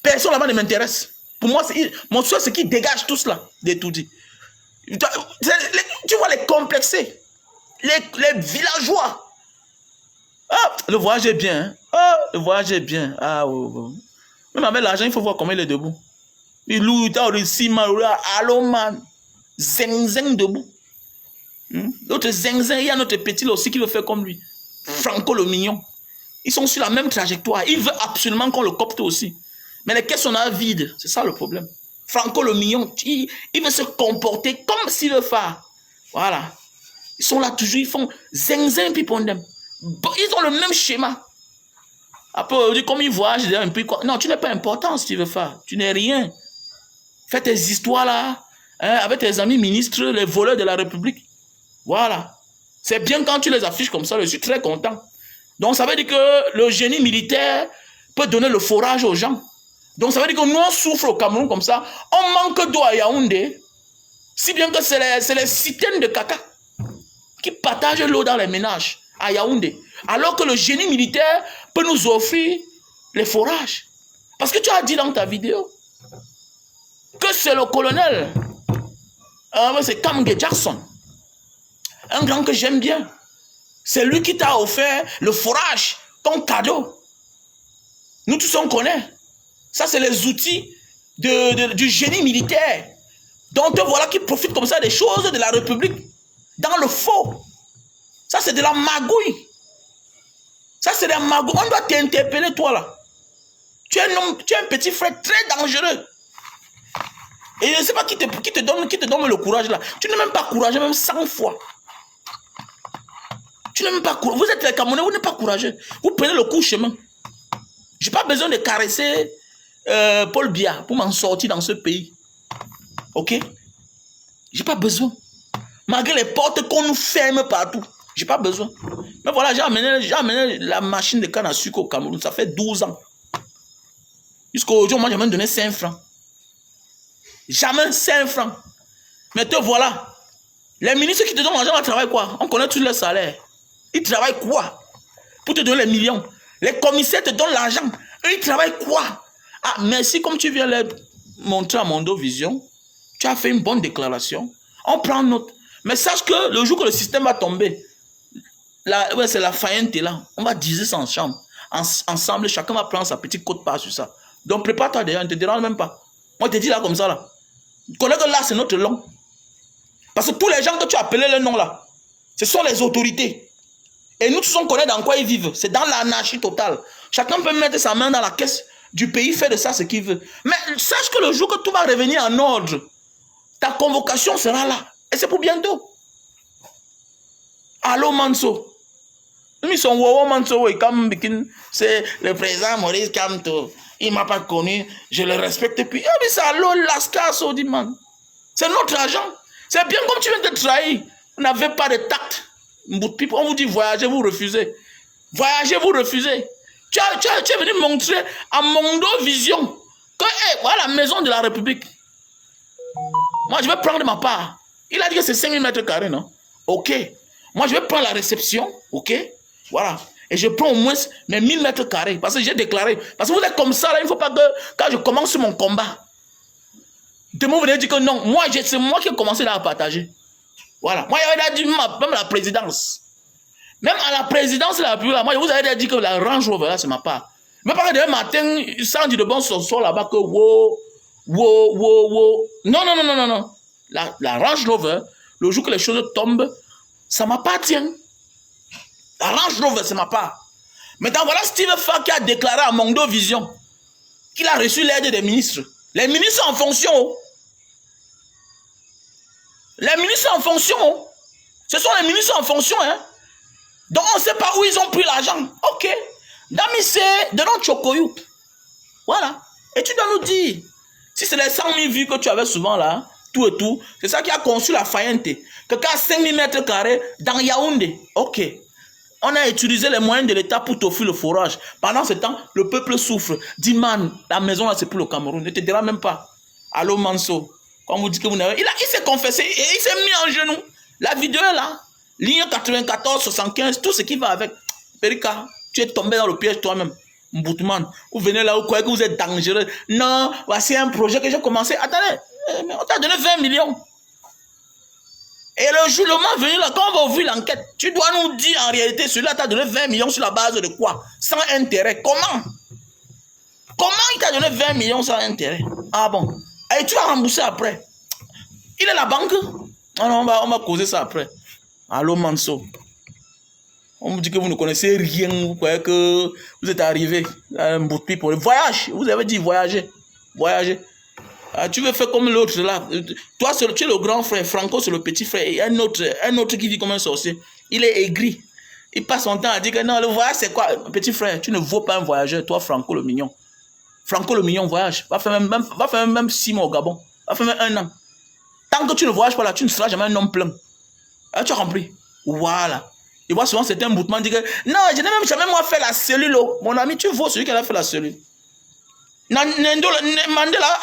Personne là-bas ne m'intéresse. Pour moi, mon souhait, c'est qu'il dégage tout cela, tout dit. Tu vois les complexés, les villageois. Ah, le voyage est bien. Hein? Ah, le voyage est bien. Ah, oh. Même avec l'argent, il faut voir comment il est debout. Il loue, il a réussi, allô, man. Zeng, zeng debout. L'autre zeng, zeng, il y a notre petit là aussi qui veut faire comme lui. Franco le mignon. Ils sont sur la même trajectoire. Il veut absolument qu'on le copte aussi. Mais les caisses sont à vide. C'est ça le problème. Franco le mignon, il veut se comporter comme s'il veut faire. Voilà. Ils sont là toujours, ils font zeng, zeng, pipondem. Ils ont le même schéma. Après, comme ils voyagent, un peu quoi. Non, tu n'es pas important si tu veux faire. Tu n'es rien. Fais tes histoires là, hein, avec tes amis ministres, les voleurs de la République. Voilà. C'est bien quand tu les affiches comme ça, je suis très content. Donc ça veut dire que le génie militaire peut donner le forage aux gens. Donc ça veut dire que nous on souffre au Cameroun comme ça. On manque d'eau à Yaoundé. Si bien que c'est les citernes de caca qui partagent l'eau dans les ménages à Yaoundé. Alors que le génie militaire peut nous offrir les forages. Parce que tu as dit dans ta vidéo que c'est le colonel, c'est Kamge Jackson, un grand que j'aime bien. C'est lui qui t'a offert le forage comme cadeau. Nous tous on connaît. Ça c'est les outils du génie militaire. Donc voilà qui profitent comme ça des choses de la République. Dans le faux. Ça c'est de la magouille. Ça c'est de la magouille. On doit t'interpeller toi là. Tu es un petit frère très dangereux. Et je ne sais pas qui te donne le courage là. Tu n'es même pas courageux, même 100 fois. Tu n'es même pas courageux. Vous êtes les Camerounais, vous n'êtes pas courageux. Vous prenez le court chemin. Je n'ai pas besoin de caresser Paul Biya pour m'en sortir dans ce pays. Ok? J'ai pas besoin. Malgré les portes qu'on nous ferme partout. J'ai pas besoin. Mais voilà, j'ai amené la machine de canne à sucre au Cameroun. Ça fait 12 ans. Jusqu'à aujourd'hui, moi, j'ai même donné 5 francs. Jamais 5 francs. Mais te voilà. Les ministres qui te donnent l'argent, ils travaillent quoi? On connaît tous leurs salaires. Ils travaillent quoi? Pour te donner les millions. Les commissaires te donnent l'argent. Eux, ils travaillent quoi? Ah, merci, comme tu viens les montrer à Mondo Vision, tu as fait une bonne déclaration. On prend note. Mais sache que le jour que le système va tomber, ouais, c'est la faillite là. On va diviser ça en chambre. Ensemble, chacun va prendre sa petite cote-part sur ça. Donc prépare-toi déjà, ne te dérange même pas. Moi, je te dis là comme ça là. Connais que là, c'est notre langue. Parce que tous les gens que tu as appelés le nom là, ce sont les autorités. Et nous tous on connaît dans quoi ils vivent. C'est dans l'anarchie totale. Chacun peut mettre sa main dans la caisse du pays, faire de ça ce qu'il veut. Mais sache que le jour que tout va revenir en ordre, ta convocation sera là. Et c'est pour bientôt. Allô Manso. Ils sont Wawa Manso. C'est le président Maurice Kamto. Il ne m'a pas connu. Je le respecte depuis. Mais c'est allô Lascar Sodiman. C'est notre argent. C'est bien comme tu viens de te trahir. Vous n'avez pas de tact. On vous dit voyager, vous refusez. Voyager, vous refusez. Tu es venu montrer à Mondo Vision que voilà la maison de la République. Moi, je vais prendre ma part. Il a dit que c'est 5000 mètres carrés, non? Ok. Moi, je vais prendre la réception. Ok. Voilà. Et je prends au moins mes 1000 mètres carrés. Parce que j'ai déclaré. Parce que vous êtes comme ça, là, il ne faut pas que quand je commence mon combat, demain, vous allez dire que non. Moi, c'est moi qui ai commencé là à partager. Voilà. Moi, il avait dit même la présidence. Même à la présidence, là, moi, vous avez dit que la Range Rover, là, c'est ma part. Mais par exemple, demain matin, sans dire de bon son là-bas que wow. Non. La Range Rover, le jour que les choses tombent, ça m'appartient. La Range Rover, c'est ma part. Maintenant, voilà Steve Fa qui a déclaré à Mondo Vision qu'il a reçu l'aide des ministres. Les ministres sont en fonction. Les ministres sont en fonction. Ce sont les ministres en fonction. Hein. Donc, on ne sait pas où ils ont pris l'argent. Ok. Dami, c'est de notre Chokoyou. Voilà. Et tu dois nous dire, si c'est les 100 000 vues que tu avais souvent là, tout et tout, c'est ça qui a conçu la Fayente. Quelqu'un a 5 000 mètres carrés dans Yaoundé. Ok. On a utilisé les moyens de l'État pour t'offrir le forage. Pendant ce temps, le peuple souffre. Dis, man, la maison là, c'est pour le Cameroun. Ne te dira même pas. Allô, Manso. Quand vous dites que vous n'avez... Il s'est confessé et il s'est mis en genou. La vidéo là, ligne 94, 75, tout ce qui va avec. Perika, tu es tombé dans le piège toi-même. Mboutman, vous venez là, vous croyez que vous êtes dangereux. Non, voici un projet que j'ai commencé. Attendez, on t'a donné 20 millions. Et le jour, le moment venu là, quand on va ouvrir l'enquête, tu dois nous dire en réalité, celui-là t'a donné 20 millions sur la base de quoi? Sans intérêt. Comment? Comment il t'a donné 20 millions sans intérêt? Ah bon? Et tu vas rembourser après. Il est la banque? Ah non, on va causer ça après. Allô, Manso. On me dit que vous ne connaissez rien, vous croyez que vous êtes arrivé à un bout de pied pour le voyage. Vous avez dit voyager. Voyager. Ah, tu veux faire comme l'autre là. Toi, tu es le grand frère. Franco, c'est le petit frère. Et un autre qui vit comme un sorcier. Il est aigri. Il passe son temps à dire que non, le voyage, c'est quoi? Petit frère, tu ne vaux pas un voyageur. Toi, Franco le mignon. Franco le mignon voyage. Va faire même 6 mois au Gabon. Va faire même 1 an. Tant que tu ne voyages pas là, tu ne seras jamais un homme plein. Ah, tu as compris? Voilà. Et moi, souvent, c'est un boutement dit que non, je n'ai même jamais moi fait la cellule. Mon ami, tu vaux celui qui a fait la cellule. Mandela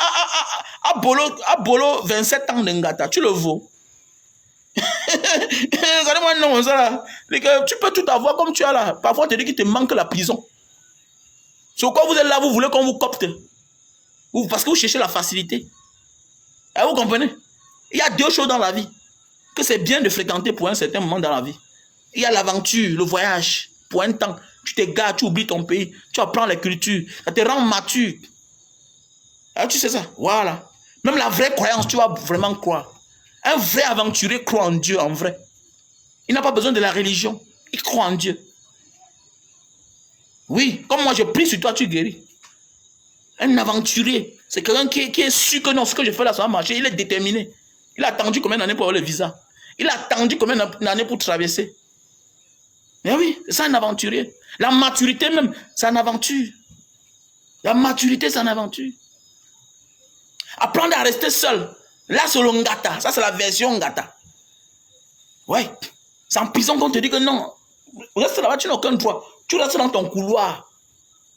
a bolo 27 ans de ngata. Tu le vaux. Regardez-moi, non, ça là. Tu peux tout avoir comme tu as là. Parfois, on te dit qu'il te manque la prison. Sur quoi vous êtes là, vous voulez qu'on vous copte? Parce que vous cherchez la facilité. Et vous comprenez? Il y a 2 choses dans la vie que c'est bien de fréquenter pour un certain moment dans la vie. Il y a l'aventure, le voyage. Pour un temps, tu t'égares, tu oublies ton pays, tu apprends les cultures, ça te rend mature. Alors, tu sais ça? Voilà. Même la vraie croyance, tu vas vraiment croire. Un vrai aventurier croit en Dieu, en vrai. Il n'a pas besoin de la religion. Il croit en Dieu. Oui, comme moi, je prie sur toi, tu guéris. Un aventurier, c'est quelqu'un qui est sûr que non, ce que je fais là, ça va marcher. Il est déterminé. Il a attendu combien d'années pour avoir le visa? Il a attendu combien d'années pour traverser? Mais oui, c'est un aventurier. La maturité même, c'est une aventure. La maturité, c'est une aventure. Apprendre à rester seul. Là, c'est le ngata. Ça, c'est la version ngata. Ouais. C'est en prison qu'on te dit que non. Reste là-bas, tu n'as aucun droit. Tu restes dans ton couloir.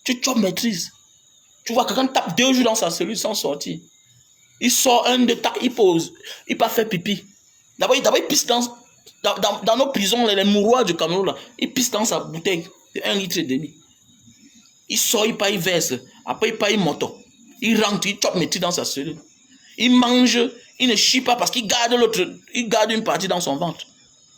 Tu maîtrises. Tu vois, quelqu'un tape 2 jours dans sa cellule sans sortir. Il sort 1, 2, tac, il pose. Il part faire pipi. D'abord, il pisse dans nos prisons, les mouroirs du Cameroun, là. Il pisse dans sa bouteille. C'est 1,5 litre. Il sort, il part, il verse. Après, il part, il moto. Il rentre, il chope métier dans sa cellule. Il mange, il ne chie pas parce qu'il garde une partie dans son ventre.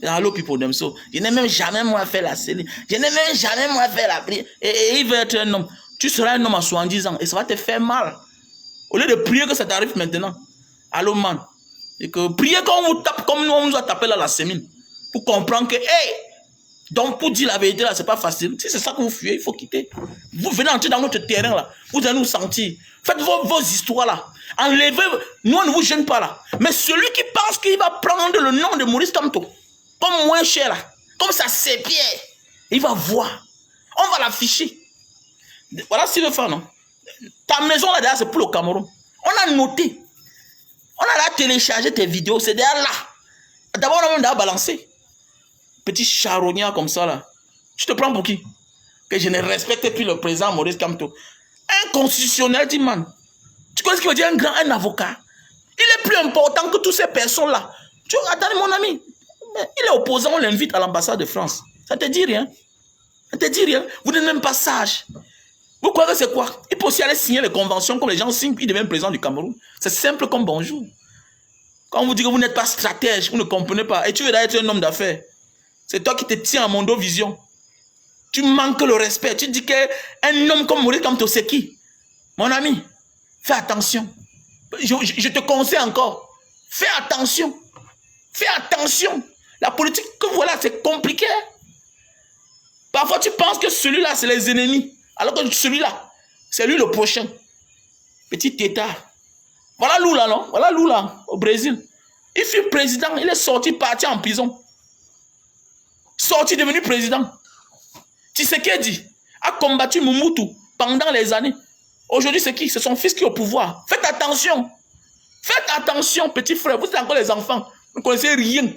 Allô, people them so. Je n'ai même jamais moi fait la cellule. Je n'ai même jamais moi fait la prière. Et il veut être un homme. Tu seras un homme à 70 ans et ça va te faire mal. Au lieu de prier que ça t'arrive maintenant. Allô, man. Et que prier quand on vous tape comme nous, on nous a tapé là la sémine. Pour comprendre que, hey, donc pour dire la vérité là, c'est pas facile. Si c'est ça que vous fuyez, il faut quitter. Vous venez entrer dans notre terrain là. Vous allez nous sentir. Faites vos histoires là. Enlevez. Nous, on ne vous gêne pas là. Mais celui qui pense qu'il va prendre le nom de Maurice Kamto, comme moins cher là, comme ça c'est bien, il va voir. On va l'afficher. Voilà ce qu'il veut faire, non? Ta maison là derrière, c'est pour le Cameroun. On a noté. On a là téléchargé tes vidéos, c'est derrière là. D'abord, on a même d'ailleurs balancé. Petit charognard comme ça là. Tu te prends pour qui? Que je ne respecte plus le président Maurice Kamto. Un constitutionnel, dit man. Tu connais ce qu'il veut dire un avocat? Il est plus important que toutes ces personnes-là. Tu attends, mon ami. Il est opposant, on l'invite à l'ambassade de France. Ça te dit rien? Ça te dit rien? Vous n'êtes même pas sage. Vous croyez que c'est quoi? Il peut aussi aller signer les conventions comme les gens signent, puis il devient président du Cameroun. C'est simple comme bonjour. Quand on vous dit que vous n'êtes pas stratège, vous ne comprenez pas, et tu veux être un homme d'affaires, c'est toi qui te tiens à Mondo Vision. Tu manques le respect. Tu dis qu'un homme comme Maurice Kamto, c'est qui? Mon ami, fais attention. Je te conseille encore. Fais attention. Fais attention. La politique que voilà, c'est compliqué. Parfois, tu penses que celui-là, c'est les ennemis. Alors que celui-là, c'est lui le prochain. Petit tétard. Voilà Lula, non? Voilà Lula, au Brésil. Il fut président, il est sorti, parti en prison. sorti, devenu président. Tshisekedi a combattu Mobutu pendant les années. Aujourd'hui, c'est qui? C'est son fils qui est au pouvoir. Faites attention. Faites attention, petit frère. Vous êtes encore les enfants. Vous ne connaissez rien.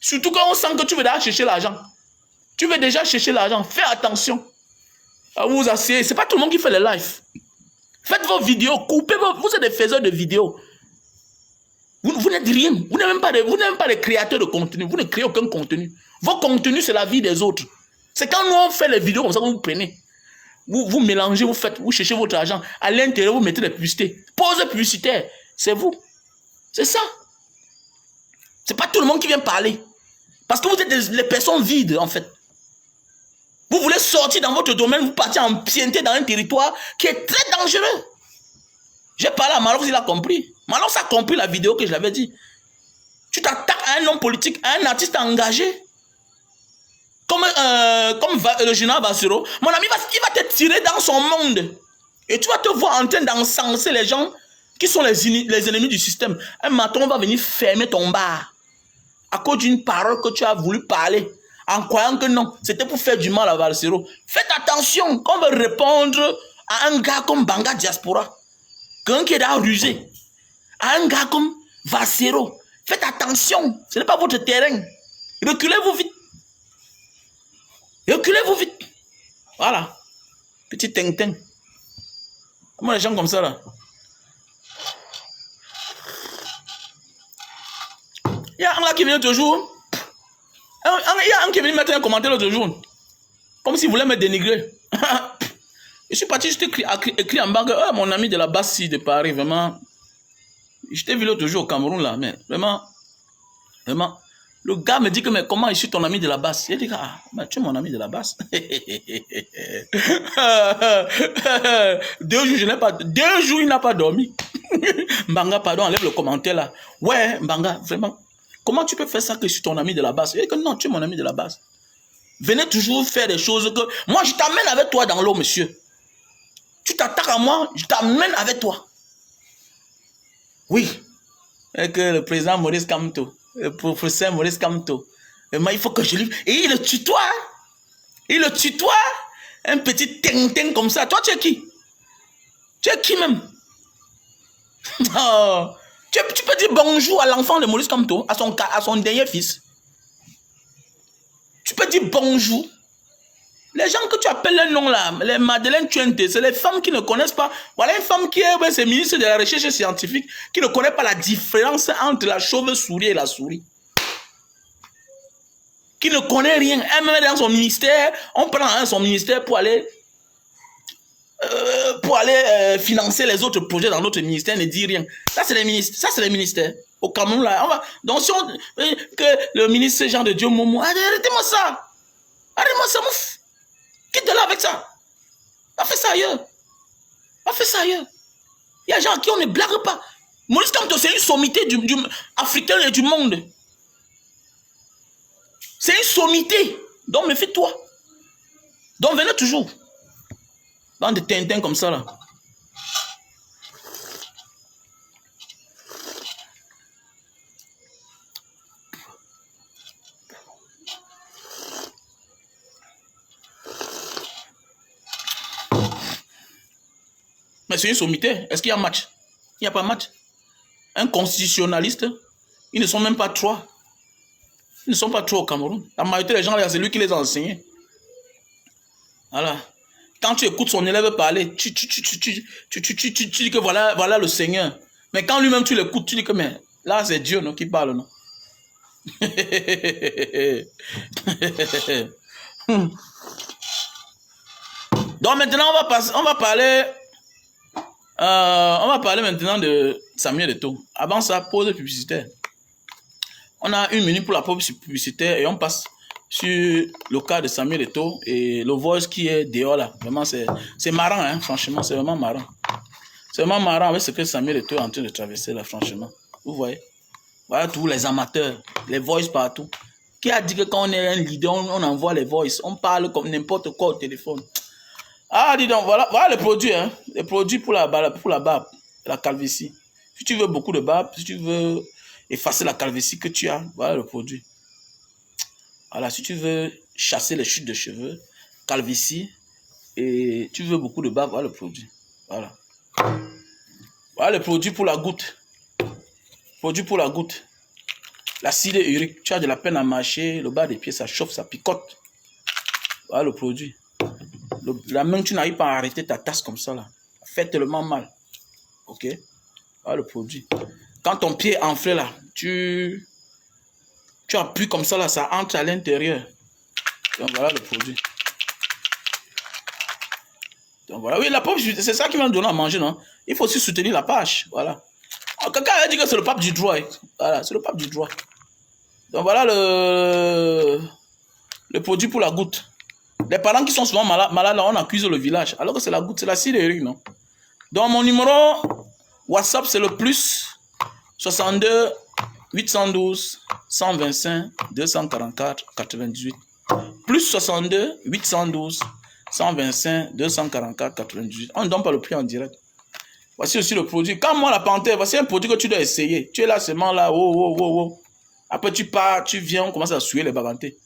Surtout quand on sent que tu veux déjà chercher l'argent. Tu veux déjà chercher l'argent. Fais attention. Vous vous asseyez. Ce n'est pas tout le monde qui fait les lives. Faites vos vidéos. Coupez vos... Vous êtes des faiseurs de vidéos. Vous n'êtes rien. Vous n'êtes même pas des créateurs de contenu. Vous ne créez aucun contenu. Vos contenus, c'est la vie des autres. C'est quand nous, on fait les vidéos comme ça que vous prenez. Vous mélangez, vous cherchez votre argent. À l'intérieur, vous mettez des publicités. Pause publicitaire. C'est vous. C'est ça. C'est pas tout le monde qui vient parler. Parce que vous êtes les personnes vides, en fait. Vous voulez sortir dans votre domaine, vous partez empiéter dans un territoire qui est très dangereux. J'ai parlé à Malox, il a compris. Malox a compris la vidéo que je l'avais dit. Tu t'attaques à un homme politique, à un artiste engagé. Comme le général Bassero. Mon ami, il va te tirer dans son monde. Et tu vas te voir en train d'encenser les gens qui sont les ennemis du système. Un matin, on va venir fermer ton bar. À cause d'une parole que tu as voulu parler. En croyant que non, c'était pour faire du mal à Bassero. Faites attention quand on veut répondre à un gars comme Banga Diaspora. Quelqu'un qui est là rusé. À un gars comme Bassero. Faites attention. Ce n'est pas votre terrain. Reculez-vous vite. Reculez-vous vite. Voilà. Petit ting-ting. Comment les gens comme ça là? Il y a un là qui vient l'autre jour. Il y a un qui est venu mettre un commentaire l'autre jour. Comme s'il voulait me dénigrer. Je suis parti, je t'ai écrit en bas que oh, mon ami de la Basse de Paris, vraiment. Je t'ai vu l'autre jour au Cameroun là, mais vraiment. Le gars me dit que mais comment je suis ton ami de la Basse? Il dit ah, mais tu es mon ami de la Basse. 2 jours, je n'ai pas. 2 jours, il n'a pas dormi. Mbanga, pardon, enlève le commentaire là. Ouais, Mbanga, vraiment. Comment tu peux faire ça que je suis ton ami de la Basse? Il dit que non, tu es mon ami de la Basse. Venez toujours faire des choses que. Moi, je t'amène avec toi dans l'eau, monsieur. Tu t'attaques à moi, je t'amène avec toi. Oui. Et que le président Maurice Kamto. Le professeur Maurice Kamto. Il faut que je lui... Et il le tutoie. Il le tutoie. Un petit ting-ting comme ça. Toi, tu es qui? Tu es qui même? Oh. Tu peux dire bonjour à l'enfant de Maurice Kamto, à son dernier fils. Tu peux dire bonjour. Les gens que tu appelles le nom là, les Madeleine Tuente, c'est les femmes qui ne connaissent pas. Voilà une femme qui est c'est ministre de la recherche scientifique, qui ne connaît pas la différence entre la chauve-souris et la souris. Qui ne connaît rien. Elle met dans son ministère, on prend son ministère pour aller financer les autres projets dans notre ministère, ne dit rien. Ça c'est les ministères. Ça c'est les ministères. Au Cameroun là, donc si on que le ministre Jean de Dieu Momo, arrêtez-moi ça. Arrêtez-moi ça, mouf. Quitte là avec ça. On fait ça ailleurs. On fait ça ailleurs. Il y a des gens à qui on ne blague pas. Maurice Kamto, c'est une sommité du africain et du monde. C'est une sommité. Donc, méfie-toi. Donc, venez toujours. Dans des tintins comme ça, là. Mais c'est une sommité. Est-ce qu'il y a match? Il n'y a pas match. Un constitutionnaliste, ils ne sont même pas 3. Ils ne sont pas 3 au Cameroun. La majorité des gens, c'est lui qui les a enseignés. Voilà. Quand tu écoutes son élève parler, tu dis que voilà le Seigneur. Mais quand lui-même tu l'écoutes, tu dis que mais là c'est Dieu non, qui parle, non? Donc maintenant on va parler maintenant de Samuel Eto'o. Avant ça, pause publicitaire. On a 1 minute pour la pause publicitaire et on passe sur le cas de Samuel Eto'o et le voice qui est dehors là. Vraiment, c'est marrant, hein, franchement, c'est vraiment marrant. C'est vraiment marrant avec ce que Samuel Eto'o est en train de traverser là, franchement. Vous voyez? Voilà tous les amateurs, les voices partout. Qui a dit que quand on est un leader, on envoie les voices, on parle comme n'importe quoi au téléphone. Ah, dis donc, voilà les produits, hein. Les produits pour la barbe, la calvitie. Si tu veux beaucoup de barbe, si tu veux effacer la calvitie que tu as, voilà le produit. Voilà, si tu veux chasser les chutes de cheveux, calvitie, et tu veux beaucoup de barbe, voilà le produit. Voilà. Voilà le produit pour la goutte. Produit pour la goutte. L'acide urique, tu as de la peine à marcher, le bas des pieds, ça chauffe, ça picote. Voilà le produit. La main, tu n'arrives pas à arrêter ta tasse comme ça, là. Ça fait tellement mal. Ok? Voilà le produit. Quand ton pied est enflé, là, tu appuies comme ça, là, ça entre à l'intérieur. Donc voilà le produit. Donc voilà, oui, la pape, c'est ça qui va nous donner à manger, non? Il faut aussi soutenir la page, voilà. Quelqu'un a dit que c'est le pape du droit. Voilà, c'est le pape du droit. Donc voilà le produit pour la goutte. Les parents qui sont souvent malades, on accuse le village. Alors que c'est la goutte, c'est l'acide urique, non? Donc mon numéro WhatsApp, c'est le plus 62 812 125 244 98. Plus 62 812 125 244 98. On ne donne pas le prix en direct. Voici aussi le produit. Quand moi la panthère, voici un produit que tu dois essayer. Tu es là seulement là, oh. Après tu pars, tu viens, on commence à souiller les bagantés.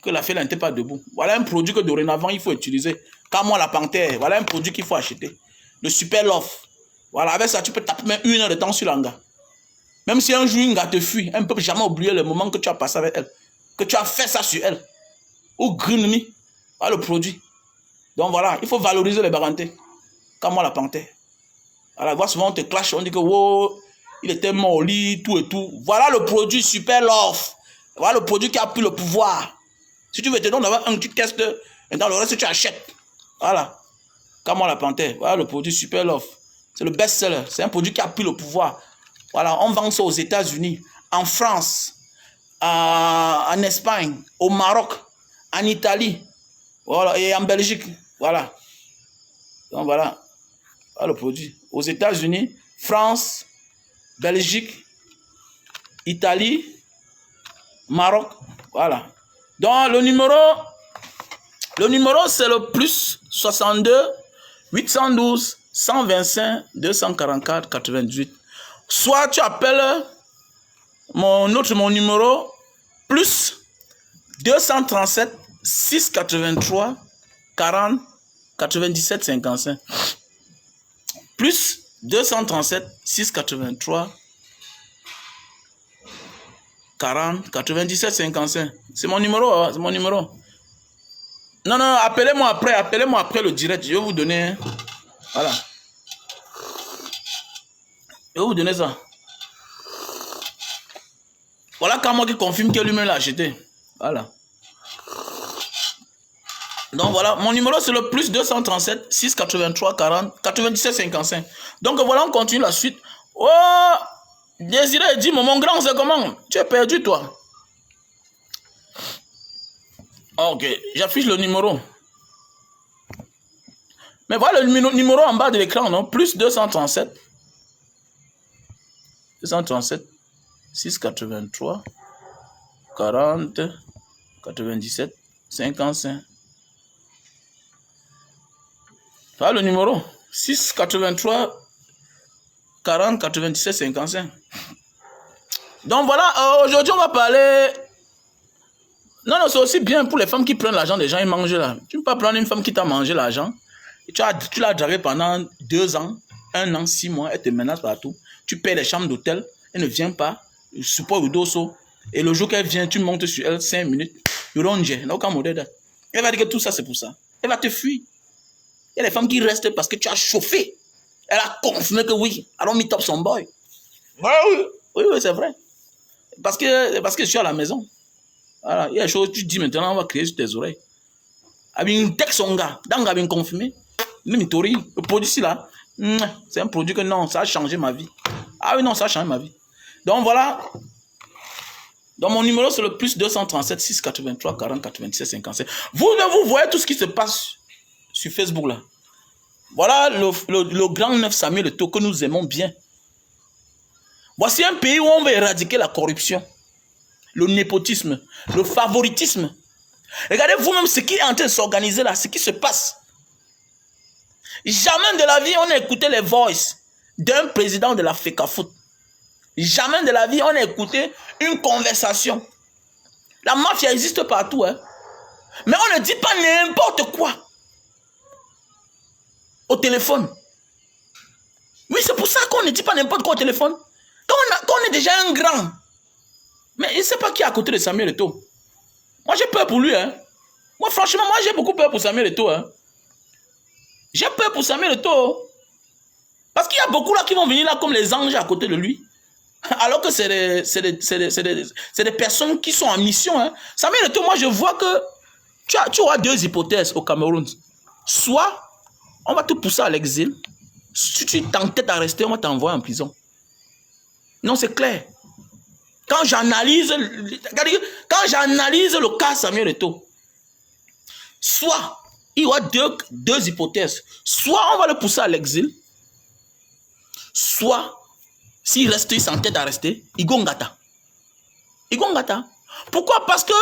Que la fille n'était pas debout. Voilà un produit que dorénavant il faut utiliser. Quand moi la panthère, voilà un produit qu'il faut acheter. Le Super Love. Voilà, avec ça tu peux taper même 1 heure de temps sur l'anga. Même si un jour une gars te fuit, elle ne peut jamais oublier le moment que tu as passé avec elle. Que tu as fait ça sur elle. Ou Green Me. Voilà le produit. Donc voilà, il faut valoriser les bagantés. Comme moi la panthère. Voilà, voir souvent on te clash, on dit que wow, il était mort au lit, tout et tout. Voilà le produit Super Love. Voilà le produit qui a pris le pouvoir. Si tu veux te donner un, tu testes, et dans le reste tu achètes. Voilà. Comme moi la panthère. Voilà le produit Super Love. C'est le best-seller. C'est un produit qui a pris le pouvoir. Voilà, on vend ça aux États-Unis, en France, en Espagne, au Maroc, en Italie, voilà, et en Belgique. Voilà. Donc voilà. Voilà le produit. Aux États-Unis, France, Belgique, Italie, Maroc. Voilà. Donc le numéro c'est le plus 62 812 125 244 98. Soit tu appelles mon numéro plus 237 683 40 97 55. Plus 237 683 40 97 55. C'est mon numéro, hein, c'est mon numéro. Non, appelez-moi après le direct. Je vais vous donner. Voilà. Je vais vous donner ça. Voilà quand moi qui confirme que lui-même l'a acheté. Voilà. Donc voilà, mon numéro c'est le plus 237 683 40 97 55. Donc voilà, on continue la suite. Oh, Désiré dit, mon grand, c'est comment? Tu es perdu toi. Ok, j'affiche le numéro. Mais voilà le numéro en bas de l'écran, non? Plus 237 683 40 97 55. Voilà le numéro 683 40 97 55. Donc voilà, aujourd'hui on va parler. Non, c'est aussi bien pour les femmes qui prennent l'argent des gens et mangent là. Tu ne peux pas prendre une femme qui t'a mangé l'argent. Tu l'as draguée pendant 2 ans, 1 an, 6 mois, elle te menace partout. Tu payes les chambres d'hôtel, elle ne vient pas, support au dosso. Et le jour qu'elle vient, tu montes sur elle 5 minutes. Elle va dire que tout ça c'est pour ça. Elle va te fuir. Il y a des femmes qui restent parce que tu as chauffé. Elle a confirmé que oui, alors meet up son boy. Oui, c'est vrai. Parce que je suis à la maison. Voilà, il y a des choses que tu dis maintenant, on va crier sur tes oreilles. Avec texte son gars, dans le confirmé. Le produit ici là, c'est un produit que non, ça a changé ma vie. Ah oui, non, ça a changé ma vie. Donc voilà. Donc mon numéro c'est le plus 237 683 40 97 55. Vous voyez tout ce qui se passe sur Facebook là. Voilà le grand 9 Samuel Eto'o que nous aimons bien. Voici un pays où on veut éradiquer la corruption, le népotisme, le favoritisme. Regardez vous-même ce qui est en train de s'organiser là, ce qui se passe. Jamais de la vie on a écouté les voices d'un président de la FECAFOOT. Jamais de la vie on a écouté une conversation. La mafia existe partout. Hein. Mais on ne dit pas n'importe quoi au téléphone. Oui, c'est pour ça qu'on ne dit pas n'importe quoi au téléphone. Quand on est déjà un grand. Mais il ne sait pas qui est à côté de Samuel Eto'o. Moi, j'ai peur pour lui. Hein. Moi, franchement, j'ai beaucoup peur pour Samuel Eto'o. Hein. J'ai peur pour Samuel Eto'o. Parce qu'il y a beaucoup là qui vont venir là comme les anges à côté de lui. Alors que c'est des personnes qui sont en mission. Hein. Samuel Eto'o, moi, je vois que tu auras deux hypothèses au Cameroun. Soit, on va te pousser à l'exil. Si tu t'entêtes à rester, on va t'envoyer en prison. Non, c'est clair. Quand j'analyse le cas Samuel Eto'o, soit il y aura deux hypothèses. Soit on va le pousser à l'exil, soit s'il reste, il s'entête à rester, il gongata. Il gongata. Pourquoi? Parce que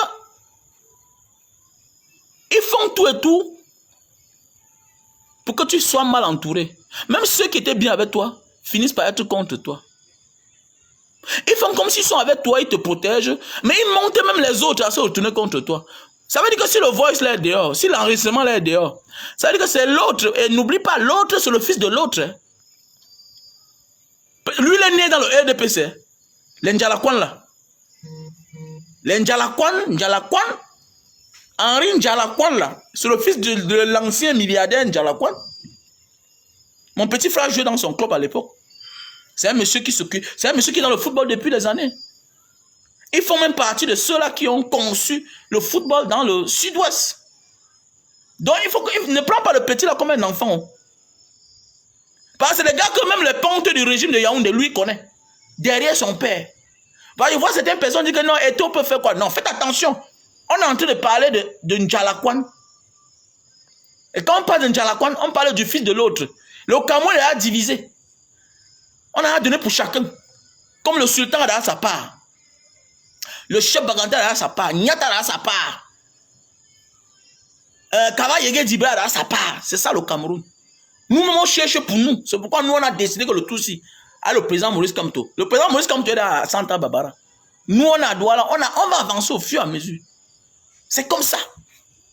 ils font tout et tout pour que tu sois mal entouré. Même ceux qui étaient bien avec toi finissent par être contre toi. Ils font comme s'ils sont avec toi, ils te protègent, mais ils montent même les autres à se retourner contre toi. Ça veut dire que si le voice là est dehors, si l'enregistrement là est dehors, ça veut dire que c'est l'autre. Et n'oublie pas, l'autre, c'est le fils de l'autre. Lui, il est né dans le RDPC. L'Njalakwan là. L'Njalakwan, Henri Njalakwan là, c'est le fils de l'ancien milliardaire Njalakwan. Mon petit frère jouait dans son club à l'époque. C'est un monsieur qui s'occupe, c'est un monsieur qui est dans le football depuis des années. Ils font même partie de ceux-là qui ont conçu le football dans le sud-ouest. Donc il faut qu'il ne prend pas le petit là comme un enfant. Parce que c'est des gars que même le ponte du régime de Yaoundé, lui, connaît. Derrière son père. Parce qu'il voit certaines personnes dire que non, Eto'o peut faire quoi? Non, faites attention. On est en train de parler de Njalakwan. Et quand on parle de Njalakwan, on parle du fils de l'autre. Le Cameroun est divisé. On a donné pour chacun. Comme le sultan a sa part. Le chef Baganta a sa part. Nyata a sa part. Kaba Yege Dibra a sa part. C'est ça le Cameroun. Nous-mêmes, on cherche pour nous. C'est pourquoi nous, on a décidé que le Tutsi a le président Maurice Kamto. Le président Maurice Kamto est à Santa Barbara. Nous, on a Douala. On va avancer au fur et à mesure. C'est comme ça.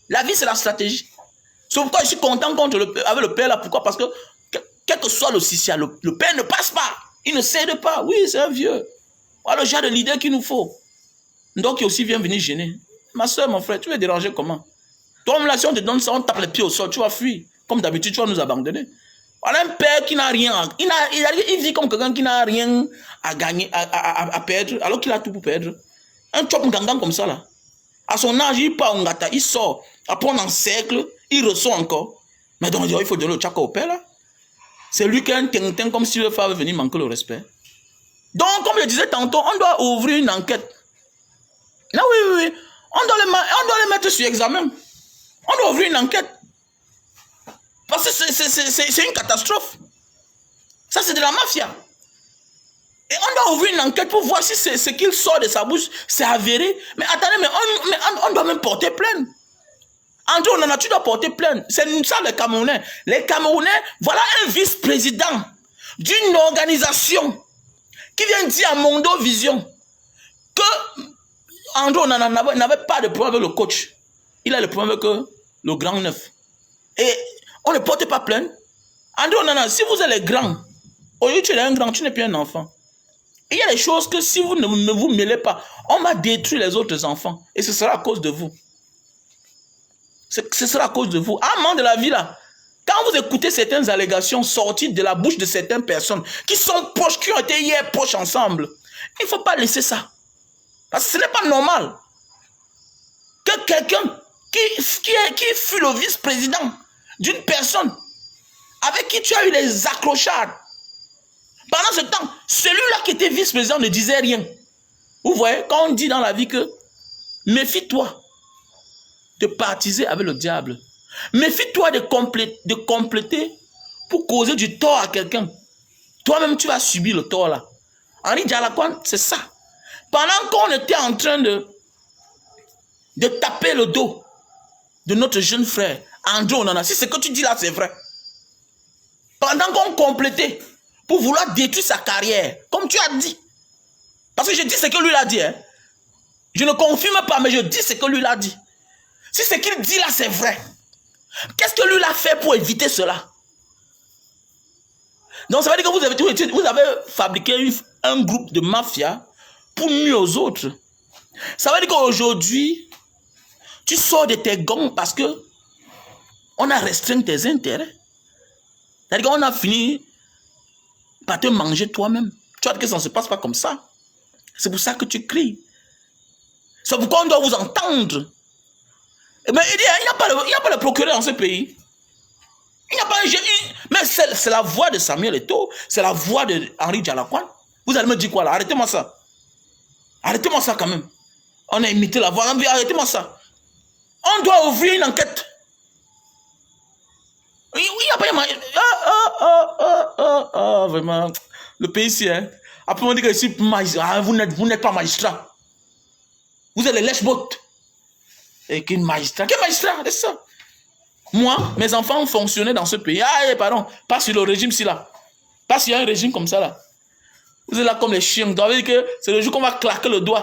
La vie, c'est la stratégie. C'est pourquoi je suis content avec le père là. Pourquoi? Parce que quel que soit le Sissia, le père ne passe pas. Il ne cède pas. Oui, c'est un vieux. Voilà le genre de leader qu'il nous faut. Donc, il aussi vient venir gêner. Ma soeur, mon frère, tu veux déranger comment? Toi, là, si on te donne ça, on tape les pieds au sol, tu vas fuir. Comme d'habitude, tu vas nous abandonner. Voilà un père qui n'a rien. Il vit comme quelqu'un qui n'a rien à gagner, à perdre, alors qu'il a tout pour perdre. Un chop gangan comme ça, là. À son âge, il part en gata, il sort. Après, on encercle, il ressort encore. Mais donc, il faut donner le tchaka au père, là. C'est lui qui a un tintin comme si le frère veut venir manquer le respect. Donc, comme je disais tantôt, on doit ouvrir une enquête. Là, oui. On doit les mettre sur examen. On doit ouvrir une enquête. Parce que c'est une catastrophe. Ça, c'est de la mafia. Et on doit ouvrir une enquête pour voir si ce qu'il sort de sa bouche, c'est avéré. Mais attendez, on doit même porter plainte. André Onana, tu dois porter plainte. C'est ça les Camerounais. Les Camerounais, voilà un vice-président d'une organisation qui vient dire à Mondo Vision que André Onana n'avait pas de problème avec le coach. Il a le problème avec le grand neuf. Et on ne porte pas plainte. André Onana, si vous êtes les grands, au lieu tu es un grand, tu n'es plus un enfant. Et il y a des choses que si vous ne vous mêlez pas, on va détruire les autres enfants. Et ce sera à cause de vous. Ce sera à cause de vous. À un moment de la vie là, quand vous écoutez certaines allégations sorties de la bouche de certaines personnes qui sont proches, qui ont été hier proches ensemble, il ne faut pas laisser ça. Parce que ce n'est pas normal que quelqu'un qui fut le vice-président d'une personne avec qui tu as eu les accrochages, pendant ce temps, celui-là qui était vice-président ne disait rien. Vous voyez, quand on dit dans la vie que méfie-toi de partiser avec le diable. Méfie-toi de compléter pour causer du tort à quelqu'un. Toi-même, tu vas subir le tort là. Henri Njalakwan, c'est ça. Pendant qu'on était en train de taper le dos de notre jeune frère, André Onana, si ce que tu dis là, c'est vrai. Pendant qu'on complétait pour vouloir détruire sa carrière, comme tu as dit. Parce que je dis ce que lui a dit. Hein. Je ne confirme pas, mais je dis ce que lui a dit. Si ce qu'il dit là, c'est vrai, qu'est-ce que lui l'a fait pour éviter cela? Donc, ça veut dire que vous avez fabriqué un groupe de mafia pour nuire aux autres. Ça veut dire qu'aujourd'hui, tu sors de tes gonds parce que on a restreint tes intérêts. C'est-à-dire qu'on a fini par te manger toi-même. Tu vois que ça ne se passe pas comme ça. C'est pour ça que tu cries. C'est pourquoi on doit vous entendre. Mais il n'y a pas de procureur dans ce pays. Il n'y a pas un génie. Mais c'est la voix de Samuel Eto'o. C'est la voix de Henri Dialakouane. Vous allez me dire quoi là? Arrêtez-moi ça. Arrêtez-moi ça quand même. On a imité la voix. Arrêtez-moi ça. On doit ouvrir une enquête. Il n'y a pas... vraiment. Le pays ici, hein. Après on dit que ici, vous n'êtes pas magistrat. Vous êtes les lèche-bottes. Et qu'un magistrat. Quel magistrat? C'est ça. Moi, mes enfants ont fonctionné dans ce pays. Ah, pardon. Pas sur le régime-ci là. Pas s'il y a un régime comme ça là. Vous êtes là comme les chiens. Vous savez que c'est le jour qu'on va claquer le doigt.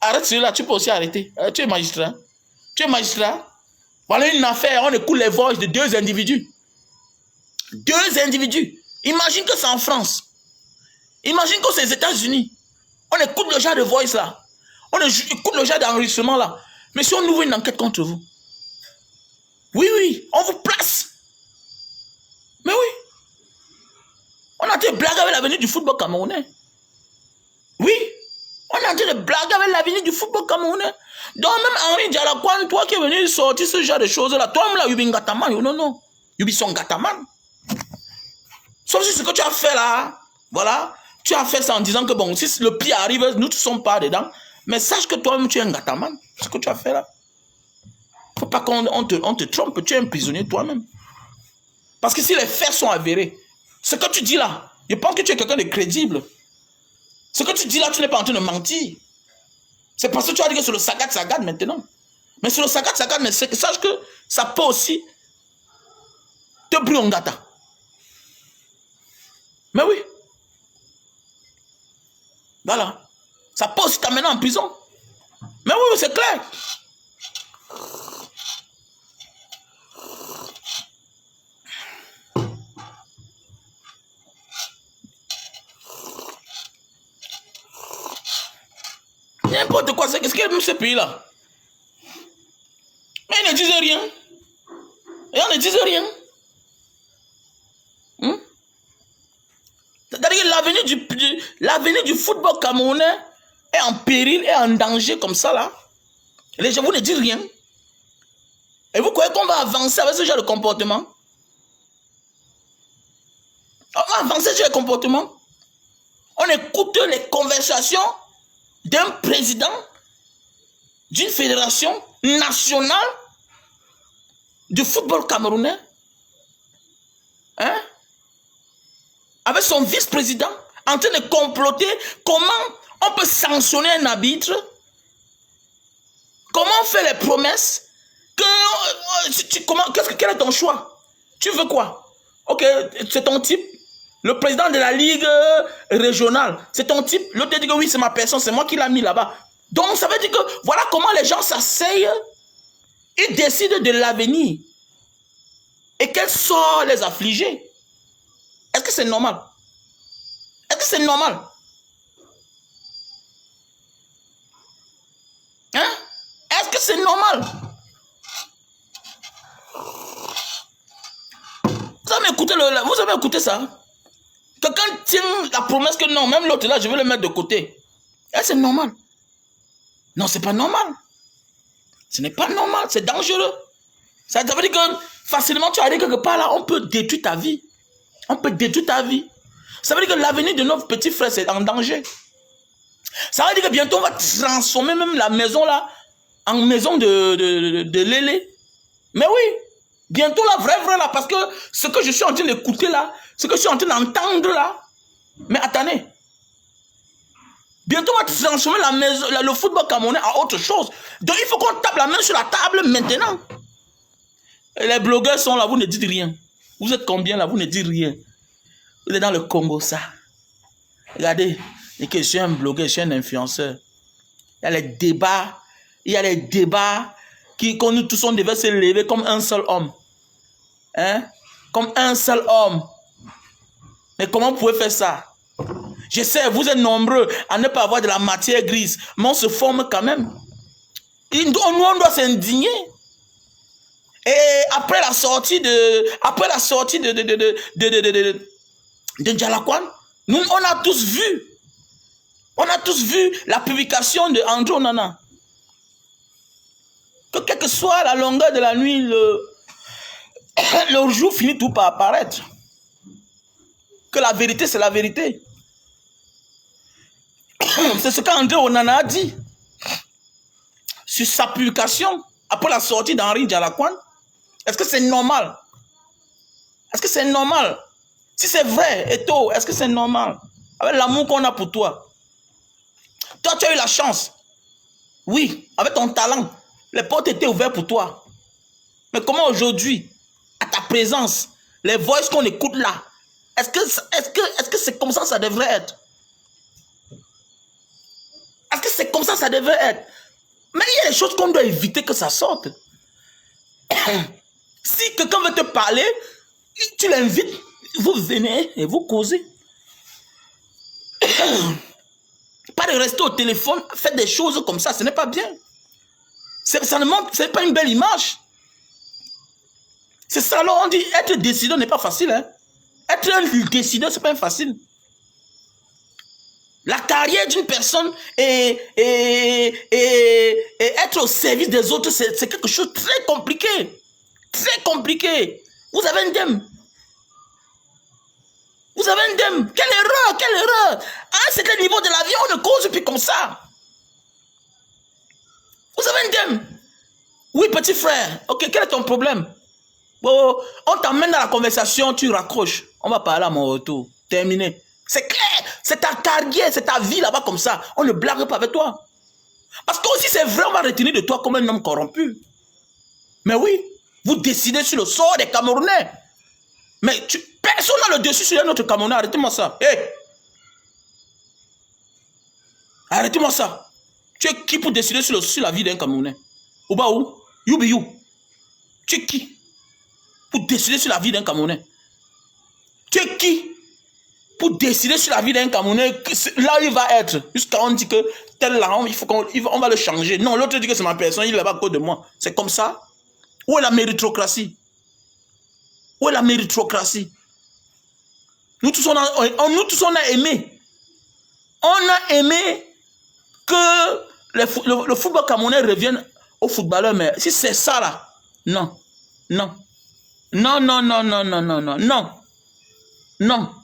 Arrête celui-là. Tu peux aussi arrêter. Tu es magistrat. Tu es magistrat. Voilà une affaire. On écoute les voix de deux individus. Deux individus. Imagine que c'est en France. Imagine que c'est aux États-Unis. On écoute le genre de voice là. On écoute le genre d'enregistrement là. Mais si on ouvre une enquête contre vous, oui, on vous place. Mais oui. On a été blagué avec l'avenir du football camerounais. Oui. On a été blagué avec l'avenir du football camerounais. Donc même Henri Dialakouane, toi qui es venu sortir ce genre de choses là, toi-même là, you gataman, non. You son gataman. Sauf si ce que tu as fait là, voilà, tu as fait ça en disant que bon, si le pire arrive, nous ne sommes pas dedans. Mais sache que toi-même tu es un gataman. Ce que tu as fait là. Il ne faut pas qu'on te trompe, tu es un prisonnier toi-même. Parce que si les faits sont avérés, ce que tu dis là, je pense que tu es quelqu'un de crédible. Ce que tu dis là, tu n'es pas en train de mentir. C'est parce que tu as dit que c'est le sagat maintenant. Mais sur le sagat, mais sache que ça peut aussi te brûler en gâta. Mais oui. Voilà. Ça peut aussi t'amener en prison. Mais oui, c'est clair. N'importe quoi, c'est qu'est-ce qu'il y a dans ce pays-là? Mais ils ne disent rien. Et on ne disent rien. C'est-à-dire que l'avenir du football camerounais est en péril, est en danger comme ça là. Les gens, vous ne dites rien. Et vous croyez qu'on va avancer avec ce genre de comportement? On va avancer sur les comportements. On écoute les conversations d'un président d'une fédération nationale du football camerounais, hein, avec son vice-président en train de comploter comment on peut sanctionner un arbitre, comment on fait les promesses, quel est ton choix? Tu veux quoi? Ok, c'est ton type. Le président de la ligue régionale, c'est ton type. L'autre dit que oui, c'est ma personne, c'est moi qui l'ai mis là-bas. Donc, ça veut dire que voilà comment les gens s'asseyent et décident de l'avenir. Et quel sort les affliger? Est-ce que c'est normal? Est-ce que c'est normal? Hein? Est-ce que c'est normal? Vous avez écouté ça? Quelqu'un tient la promesse que non, même l'autre là, je vais le mettre de côté. Est-ce que c'est normal? Non, c'est pas normal. Ce n'est pas normal, c'est dangereux. Ça veut dire que facilement tu arrives quelque part là, on peut détruire ta vie. On peut détruire ta vie. Ça veut dire que l'avenir de notre petit frère, c'est en danger. Ça veut dire que bientôt on va transformer même la maison là en maison de Lélé. Mais oui, bientôt la vraie là, parce que ce que je suis en train d'écouter là, ce que je suis en train d'entendre là, mais attendez. Bientôt on va transformer la maison, le football camerounais en autre chose. Donc il faut qu'on tape la main sur la table maintenant. Et les blogueurs sont là, vous ne dites rien. Vous êtes combien là, vous ne dites rien. Vous êtes dans le Congo, ça. Regardez, je suis un blogueur, je suis un influenceur. Il y a les débats il y a des débats qu'on nous tous on devait se lever comme un seul homme. Hein? Comme un seul homme. Mais comment vous pouvez faire ça? Je sais, vous êtes nombreux à ne pas avoir de la matière grise, mais on se forme quand même. On doit s'indigner. Et après la sortie de Djallakouane, nous, on a tous vu la publication de André Onana. Que quelle que soit la longueur de la nuit, le jour finit tout par apparaître. Que la vérité, c'est la vérité. C'est ce qu'André Onana a dit. Sur sa publication, après la sortie d'Henri Djallakouane, est-ce que c'est normal? Est-ce que c'est normal? Si c'est vrai, Eto, est-ce que c'est normal? Avec l'amour qu'on a pour toi. Toi, tu as eu la chance. Oui, avec ton talent, les portes étaient ouvertes pour toi. Mais comment aujourd'hui, à ta présence, les voix qu'on écoute là, est-ce que c'est comme ça que ça devrait être? Est-ce que c'est comme ça que ça devrait être? Mais il y a des choses qu'on doit éviter que ça sorte. Si quelqu'un veut te parler, tu l'invites, vous venez et vous causez. Pas de rester au téléphone, faire des choses comme ça, ce n'est pas bien. Ce n'est pas une belle image. C'est ça, alors on dit, être décideur n'est pas facile. Hein? Être un décideur, ce n'est pas facile. La carrière d'une personne et être au service des autres, c'est quelque chose de très compliqué. Très compliqué. Vous avez un dème. Vous avez un dème. Quelle erreur, quelle erreur. À un certain niveau de la vie, on ne cause plus comme ça. Vous avez un dème. Oui, petit frère. Ok, quel est ton problème? Bon, on t'emmène dans la conversation, tu raccroches. On va parler à mon retour. Terminé. C'est clair. C'est ta carrière, c'est ta vie là-bas comme ça. On ne blague pas avec toi. Parce que aussi c'est vrai, on va retenir de toi comme un homme corrompu. Mais oui, vous décidez sur le sort des Camerounais. Mais personne n'a le dessus sur un autre Camerounais. Arrêtez-moi ça. Hey. Arrêtez-moi ça. Tu es qui pour décider sur la vie d'un Camerounais? Ou bah où? You be you. Tu es qui pour décider sur la vie d'un Camerounais? Tu es qui pour décider sur la vie d'un Camerounais, là où il va être, jusqu'à on dit que tel là, il faut on va le changer. Non, l'autre dit que c'est ma personne, il est là-bas à cause de moi. C'est comme ça. Où est la méritocratie? Où est la méritocratie? Nous tous, on a aimé. On a aimé que le football camerounais revienne aux footballeurs, mais si c'est ça là, non. Non. Non, non, non, non, non, non, non, non. Non.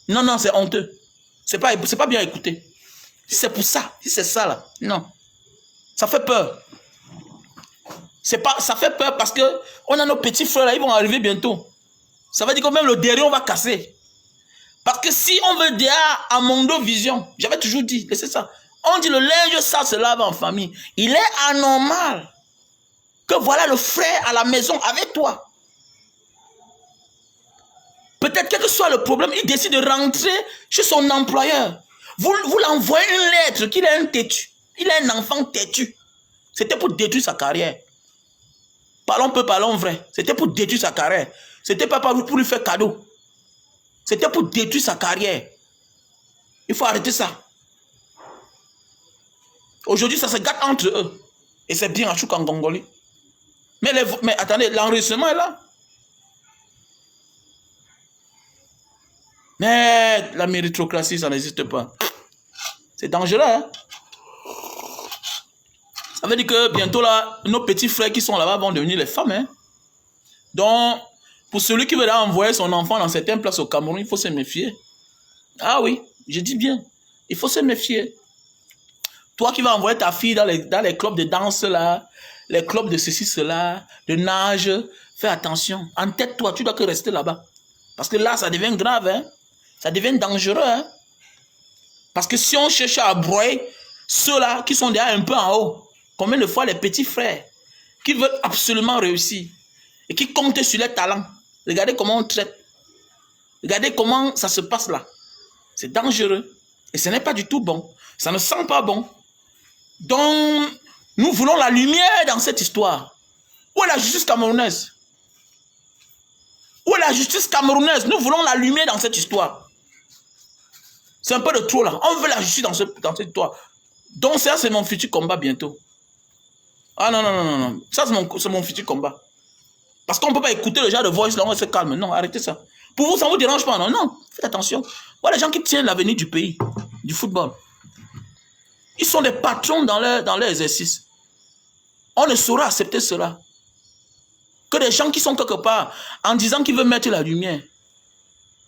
Non, non, c'est honteux. C'est pas bien écouté. Si c'est pour ça, si c'est ça là, non. Ça fait peur. Ça fait peur parce que on a nos petits frères là, ils vont arriver bientôt. Ça veut dire que même le derrière, on va casser. Parce que si on veut derrière à Mondo Vision, j'avais toujours dit, c'est ça. On dit le linge ça se lave en famille. Il est anormal que voilà le frère à la maison avec toi. Peut-être quel que soit le problème, il décide de rentrer chez son employeur. Vous l'envoyez une lettre qu'il est un têtu. Il est un enfant têtu. C'était pour détruire sa carrière. Parlons peu, parlons vrai. C'était pour détruire sa carrière. C'était pas pour lui faire cadeau. C'était pour détruire sa carrière. Il faut arrêter ça. Aujourd'hui, ça se gâte entre eux. Et c'est bien à Choukangongoli. Mais attendez, l'enregistrement est là. Mais la méritocratie, ça n'existe pas. C'est dangereux, hein? Ça veut dire que bientôt, là, nos petits frères qui sont là-bas vont devenir les femmes, hein? Donc, pour celui qui veut envoyer son enfant dans certaines places au Cameroun, il faut se méfier. Ah oui, je dis bien. Il faut se méfier. Toi qui vas envoyer ta fille dans les clubs de danse, là, les clubs de ceci, cela, de nage, fais attention. Entête-toi, tu dois que rester là-bas. Parce que là, ça devient grave, hein? Ça devient dangereux, hein? Parce que si on cherche à broyer ceux-là qui sont déjà un peu en haut, combien de fois les petits frères qui veulent absolument réussir et qui comptent sur les talents, regardez comment on traite. Regardez comment ça se passe là. C'est dangereux. Et ce n'est pas du tout bon. Ça ne sent pas bon. Donc, nous voulons la lumière dans cette histoire. Où est la justice camerounaise? Où est la justice camerounaise? Nous voulons la lumière dans cette histoire. C'est un peu de trop là. On veut la justice dans cette histoire. Donc ça, c'est mon futur combat bientôt. Ah non, non, non, non, non. Ça, c'est mon futur combat. Parce qu'on ne peut pas écouter le genre de voice là, on se calme. Non, arrêtez ça. Pour vous, ça ne vous dérange pas, non? Non, faites attention. Voilà les gens qui tiennent l'avenir du pays, du football. Ils sont des patrons dans leur exercice. On ne saura accepter cela. Que des gens qui sont quelque part en disant qu'ils veulent mettre la lumière,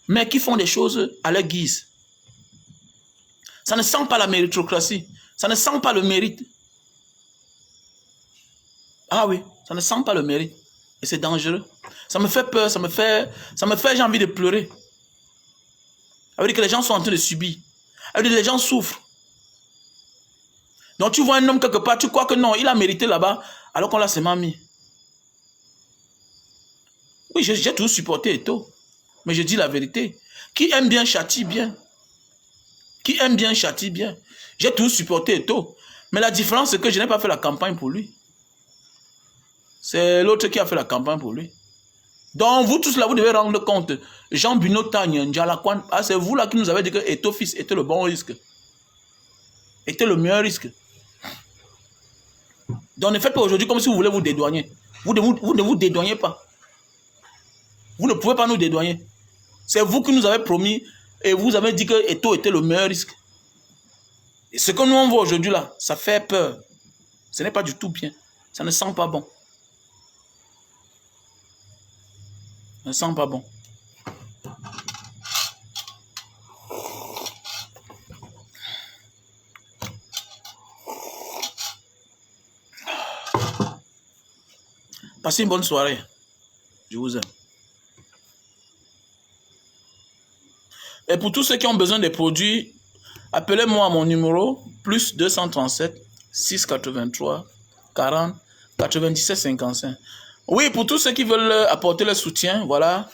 mais qui font des choses à leur guise. Ça ne sent pas la méritocratie. Ça ne sent pas le mérite. Ah oui, ça ne sent pas le mérite. Et c'est dangereux. Ça me fait peur, ça me fait j'ai envie de pleurer. Ça veut dire que les gens sont en train de subir. Ça veut dire que les gens souffrent. Donc tu vois un homme quelque part, tu crois que non, il a mérité là-bas, alors qu'on l'a seulement mis. Oui, j'ai toujours supporté Eto'o. Mais je dis la vérité. Qui aime bien châtie bien. Qui aime bien châtie bien. J'ai toujours supporté Eto'o. Mais la différence, c'est que je n'ai pas fait la campagne pour lui. C'est l'autre qui a fait la campagne pour lui. Donc, vous tous là, vous devez rendre compte. Jean Bino Tagne, Ndjalakwan, c'est vous là qui nous avez dit que Eto'o fils était le bon risque. Était le meilleur risque. Donc, ne faites pas aujourd'hui comme si vous voulez vous dédouaner. Vous ne vous dédouanez pas. Vous ne pouvez pas nous dédouaner. C'est vous qui nous avez promis et vous avez dit que Eto'o était le meilleur risque. Et ce que nous on voit aujourd'hui là, ça fait peur. Ce n'est pas du tout bien. Ça ne sent pas bon. Ça ne sent pas bon. Passez une bonne soirée. Je vous aime. Et pour tous ceux qui ont besoin des produits, appelez-moi à mon numéro plus 237 683 40 97 55. Oui, pour tous ceux qui veulent apporter le soutien, voilà,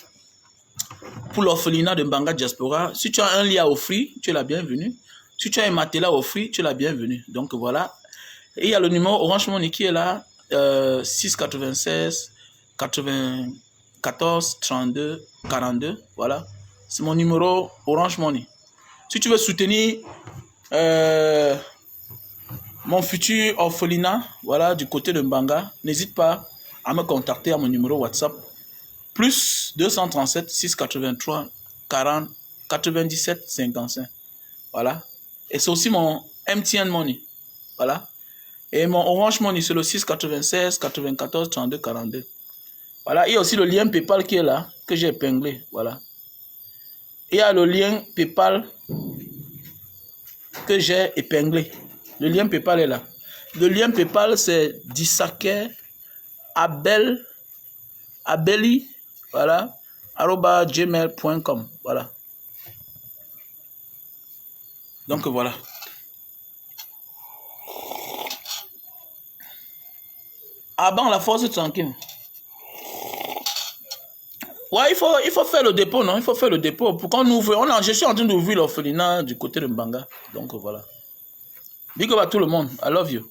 pour l'orphelinat de Mbanga Diaspora, si tu as un lit à offrir, tu es la bienvenue. Si tu as un matelas à offrir, tu es la bienvenue. Donc voilà. Et il y a le numéro Orange Money qui est là, 696 94 32 42. Voilà. C'est mon numéro Orange Money. Si tu veux soutenir mon futur orphelinat, voilà, du côté de Mbanga, n'hésite pas à me contacter à mon numéro WhatsApp, plus 237 683 40 97 55. Voilà. Et c'est aussi mon MTN Money. Voilà. Et mon Orange Money, c'est le 696 94 32 42. Voilà. Il y a aussi le lien PayPal qui est là, que j'ai épinglé. Voilà. Il y a le lien PayPal que j'ai épinglé. Le lien PayPal est là. Le lien PayPal, c'est Dissaker Abeli, voilà, @gmail.com. Voilà. Donc voilà. Ah bon, la force est tranquille. Ouais, il faut faire le dépôt, non? Il faut faire le dépôt. Pour qu'on ouvre, je suis en train d'ouvrir l'orphelinat du côté de Mbanga. Donc voilà. Big up à tout le monde. I love you.